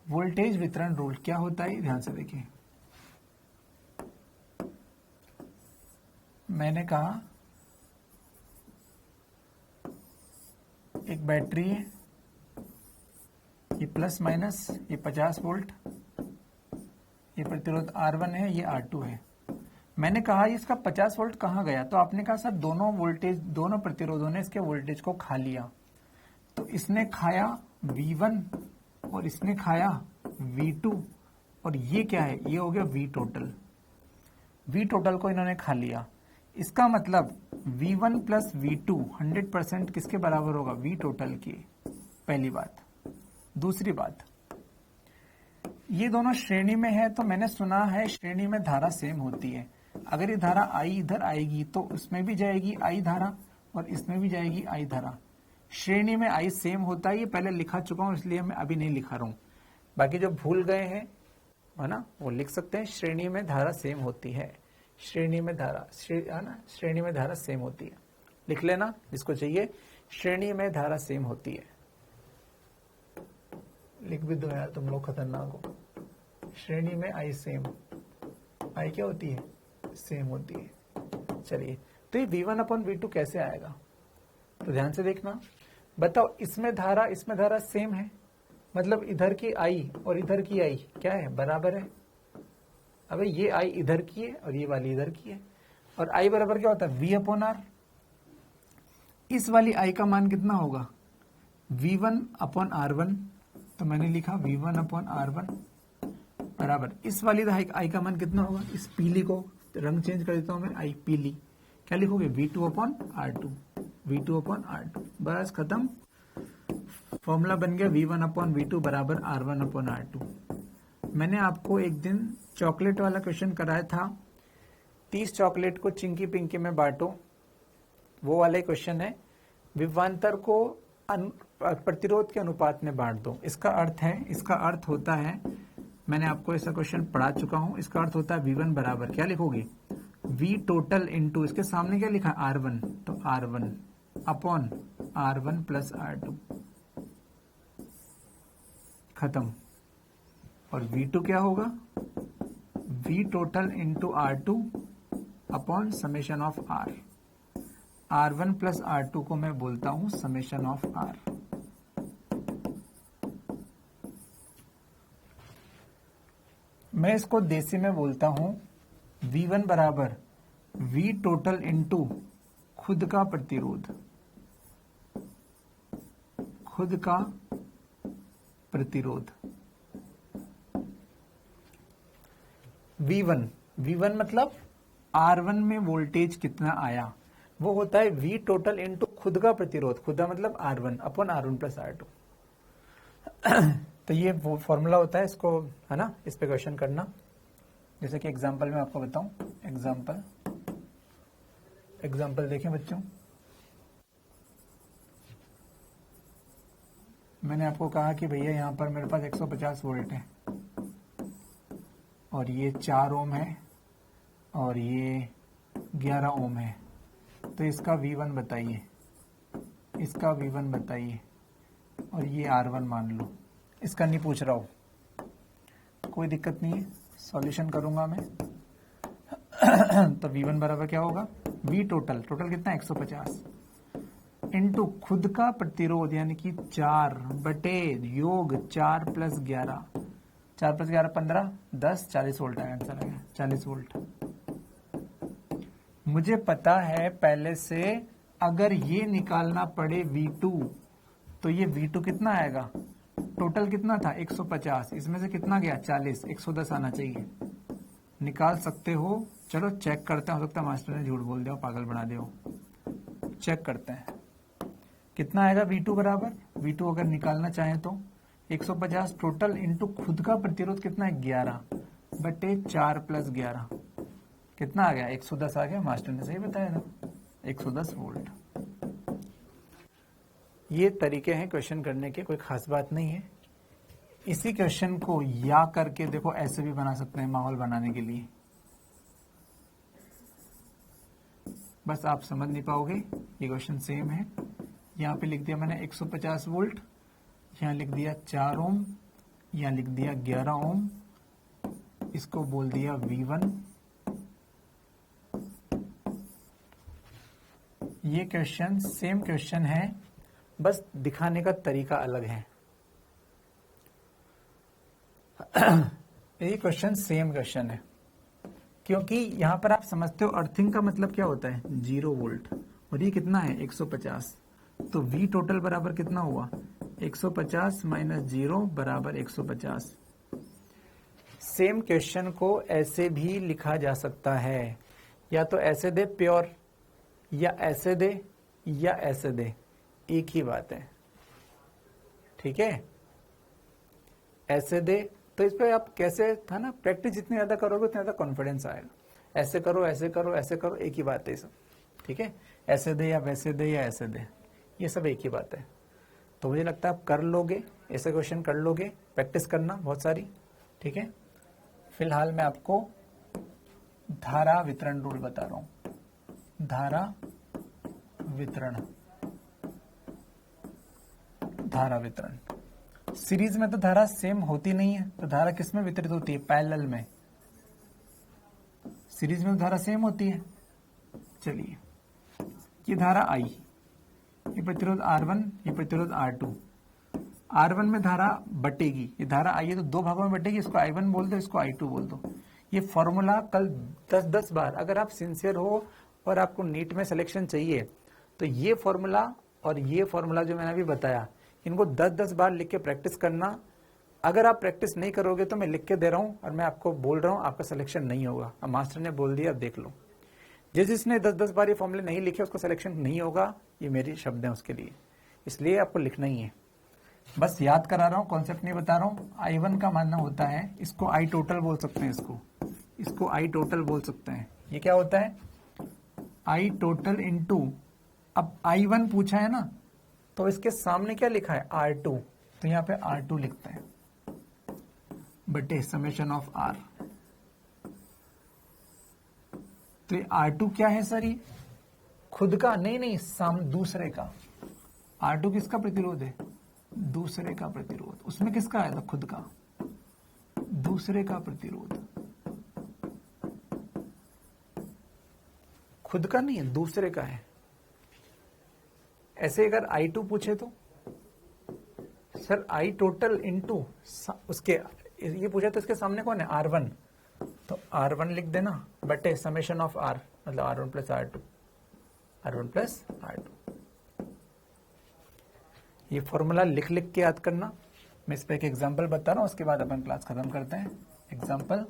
वोल्टेज वितरण रूल क्या होता है ध्यान से देखिए। मैंने कहा एक बैटरी है, ये प्लस माइनस, ये 50 वोल्ट, ये प्रतिरोध R1 है, ये R2 है। मैंने कहा इसका 50 वोल्ट कहाँ गया, तो आपने कहा सर दोनों वोल्टेज, दोनों प्रतिरोधों ने इसके वोल्टेज को खा लिया। तो इसने खाया V1 और इसने खाया V2, और ये क्या है, ये हो गया V टोटल। V टोटल को इन्होंने खा लिया। इसका मतलब V1 प्लस V2 100% किसके बराबर होगा, V टोटल के। पहली बात। दूसरी बात, ये दोनों श्रेणी में है, तो मैंने सुना है श्रेणी में धारा सेम होती है। अगर ये धारा I इधर आएगी तो उसमें भी जाएगी I धारा और इसमें भी जाएगी I धारा। श्रेणी में I सेम होता है, ये पहले लिखा चुका हूं इसलिए मैं अभी नहीं लिखा रहा हूं। बाकी जो भूल गए हैं है ना, वो लिख सकते हैं। श्रेणी में धारा सेम होती है, श्रेणी में धारा है ना, श्रेणी में धारा सेम होती है, लिख लेना जिसको चाहिए। श्रेणी में धारा सेम होती है, लिख भी दो यार तुम लोग, खतरनाक हो। श्रेणी में I सेम, I क्या होती है, सेम होती है। चलिए, तो ये V1/V2 कैसे आएगा, तो ध्यान से देखना। बताओ इसमें धारा सेम है, मतलब इधर की I और इधर की I क्या है, बराबर है। अबे ये I इधर की है और ये वाली इधर की है, और I बराबर क्या होता है V/R। इस वाली I का मान कितना होगा V1/R1, तो मैंने लिखा V1/R1 बराबर इस वाली I का मान कितना होगा, इस पीली को रंग चेंज कर देता हूं मैं, I पीली, क्या लिखोगे V2/R2, V2/R2। बस खत्म, फॉर्मूला बन गया V1/V2 बराबर R1/R2। मैंने आपको एक दिन चॉकलेट वाला क्वेश्चन कराया था, 30 चॉकलेट को चिंकी पिंकी में बांटो, वो वाला क्वेश्चन है। विभवांतर को प्रतिरोध के अनुपात में बांट दो। इसका अर्थ होता है, मैंने आपको ऐसा क्वेश्चन पढ़ा चुका हूं, इसका अर्थ होता है V1 बराबर क्या लिखोगे V टोटल इंटू इसके सामने क्या लिखा है R1, तो R1 upon R1 plus R2, खत्म। और V2 क्या होगा, V total into R2 upon summation of R। R1 plus R2 को मैं बोलता हूं समेशन ऑफ R। मैं इसको देसी में बोलता हूं V1 बराबर V टोटल इंटू खुद का प्रतिरोध, खुद का प्रतिरोध। V1 मतलब R1 में वोल्टेज कितना आया, वो होता है V टोटल इंटू खुद का प्रतिरोध, खुद का मतलब R1 upon R1 plus R2। तो ये वो फॉर्मूला होता है, इसको है ना, इस पे क्वेश्चन करना। जैसे कि एग्जांपल में आपको बताऊं, एग्जांपल देखें बच्चों। मैंने आपको कहा कि भैया यहाँ पर मेरे पास 150 वोल्ट है और ये 4 ओम है और ये 11 ओम है, तो इसका V1 बताइए, इसका V1 बताइए, और ये R1 मान लो। इसका नहीं पूछ रहा हूं, कोई दिक्कत नहीं है, सॉल्यूशन करूंगा मैं। तो V1 बराबर क्या होगा, V टोटल कितना 150 इंटू खुद का प्रतिरोध यानी कि 4 बटे योग 4 प्लस 11, 4 प्लस 11 15, 10, 40 वोल्ट आया, आंसर आ गया 40 वोल्ट। मुझे पता है पहले से, अगर ये निकालना पड़े V2 तो ये V2 कितना आएगा, टोटल कितना था 150, इसमें से कितना गया 40, 110 आना चाहिए। निकाल सकते हो, चलो चेक करते हैं, हो सकता है मास्टर ने झूठ बोल दिया, पागल बना दिया। चेक करते हैं कितना आएगा V2 बराबर। V2 अगर निकालना चाहें तो 150 टोटल इंटू खुद का प्रतिरोध कितना है 11 बटे 4 प्लस 11, कितना आ गया 110 आ गया। मास्टर ने सही बताया था 110 वोल्ट। ये तरीके हैं क्वेश्चन करने के, कोई खास बात नहीं है। इसी क्वेश्चन को या करके देखो ऐसे भी बना सकते हैं माहौल बनाने के लिए, बस आप समझ नहीं पाओगे। ये क्वेश्चन सेम है, यहाँ पे लिख दिया मैंने 150 वोल्ट, यहाँ लिख दिया 4 ओम, यहाँ लिख दिया 11 ओम, इसको बोल दिया V1। ये क्वेश्चन सेम क्वेश्चन है, बस दिखाने का तरीका अलग है। ये क्वेश्चन सेम क्वेश्चन है, क्योंकि यहां पर आप समझते हो अर्थिंग का मतलब क्या होता है 0 वोल्ट, और ये कितना है 150, तो V टोटल बराबर कितना हुआ 150 माइनस 0 बराबर 150। सेम क्वेश्चन को ऐसे भी लिखा जा सकता है, या तो ऐसे दे प्योर, या ऐसे दे, या ऐसे दे, एक ही बात है, ठीक है। ऐसे दे तो इस पे आप कैसे था ना, प्रैक्टिस जितनी ज्यादा करोगे उतना ज्यादा कॉन्फिडेंस आएगा। ऐसे करो, ऐसे करो, ऐसे करो, एक ही बात है सब, ठीक है। ऐसे दे या वैसे दे या ऐसे दे, ये सब एक ही बात है। तो मुझे लगता है आप कर लोगे, ऐसे क्वेश्चन कर लोगे, प्रैक्टिस करना बहुत सारी, ठीक है। फिलहाल मैं आपको धारा वितरण रूल बता रहा हूं। धारा वितरण सीरीज में तो धारा सेम होती नहीं है, तो धारा किस में वितरित होती है, पैरेलल में। सीरीज में तो धारा सेम होती है। चलिए, ये धारा I, ये प्रतिरोध R1, ये प्रतिरोध R2। R1 में धारा बटेगी, ये धारा I है तो 2 भागों में बटेगी, इसको I1 बोल दो, इसको I2 बोल दो। ये फॉर्मूला कल 10-10 बार, अगर आप सिंसियर हो और आपको नीट में सिलेक्शन चाहिए तो ये फॉर्मूला और ये फॉर्मूला जो मैंने अभी बताया, इनको 10-10 बार लिख के प्रैक्टिस करना। अगर आप प्रैक्टिस नहीं करोगे तो मैं लिख के दे रहा हूं और मैं आपको बोल रहा हूं आपका सिलेक्शन नहीं होगा। अब मास्टर ने बोल दिया, अब देख लो। जिसने 10-10 बार ये फॉर्मूले नहीं लिखे उसको सिलेक्शन नहीं होगा, ये मेरी शब्द है उसके लिए, इसलिए आपको लिखना ही है। बस याद करा रहा हूं, कॉन्सेप्ट नहीं बता रहा हूं। I1 का मानना होता है, इसको I टोटल बोल सकते हैं, इसको I टोटल बोल सकते हैं। ये क्या होता है I टोटल इंटू, अब I1 पूछा है ना, तो इसके सामने क्या लिखा है R2, तो यहां पे R2 लिखते हैं बटे समेशन ऑफ R। तो ये R2 क्या है सर? ये खुद का नहीं, दूसरे का। R2 किसका प्रतिरोध है? दूसरे का प्रतिरोध। उसमें किसका आया था? खुद का। दूसरे का प्रतिरोध, खुद का नहीं है, दूसरे का है। ऐसे अगर I2 पूछे तो सर I टोटल इंटू उसके, ये पूछा तो इसके सामने कौन है? R1, तो R1 लिख देना बटे समेशन ऑफ R, मतलब R1 plus R2, R1 plus R2। ये फॉर्मूला लिख लिख के याद करना। मैं इस पर एक एग्जाम्पल बता रहा हूं, उसके बाद अपन क्लास खत्म करते हैं। एग्जाम्पल,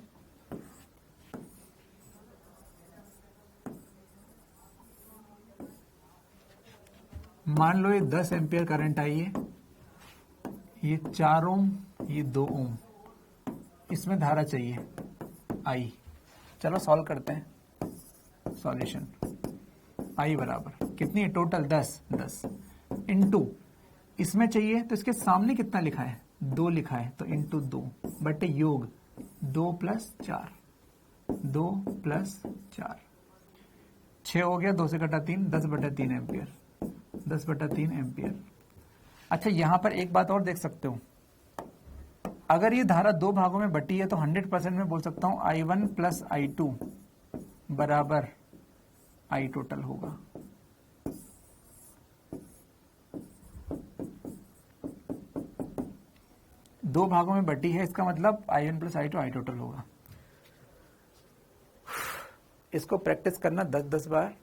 मान लो ये 10 एम्पियर करंट आई है, ये 4 ओम, ये 2 ओम, इसमें धारा चाहिए आई। चलो सॉल्व करते हैं। सॉल्यूशन, आई बराबर कितनी है टोटल? 10 इंटू इसमें चाहिए तो इसके सामने कितना लिखा है? 2 लिखा है, तो इंटू 2 बटे योग 2 प्लस 4, 2 प्लस 4, 6 हो गया, 2 से कटा 3, 10 बटा 3 एम्पियर, 10 बटा 3 एम्पियर। अच्छा, यहां पर एक बात और देख सकते हो, अगर ये धारा 2 भागों में बटी है तो 100% में बोल सकता हूं I1 प्लस I2 बराबर I टोटल होगा। दो भागों में बटी है, इसका मतलब I1 plus I2 I total होगा। इसको प्रैक्टिस करना 10-10 बार,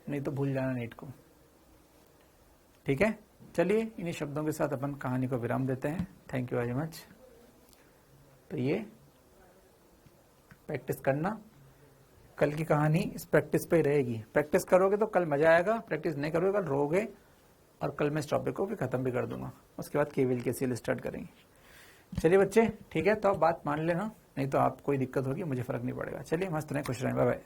नहीं तो भूल जाना नीट को। ठीक है, चलिए इन्हीं शब्दों के साथ अपन कहानी को विराम देते हैं। Thank you very much. तो ये प्रैक्टिस करना, कल की कहानी इस प्रैक्टिस पे रहेगी। प्रैक्टिस करोगे तो कल मजा आएगा, प्रैक्टिस नहीं करोगे कल रोगे। और कल मैं इस टॉपिक को भी खत्म भी कर दूंगा, उसके बाद केवीएल केसीएल स्टार्ट करेंगे। चलिए बच्चे, ठीक है, तो आप बात मान लेना, नहीं तो आप कोई दिक्कत होगी, मुझे फर्क नहीं पड़ेगा। चलिए मस्त रहें, खुश रहें, बाय बाय।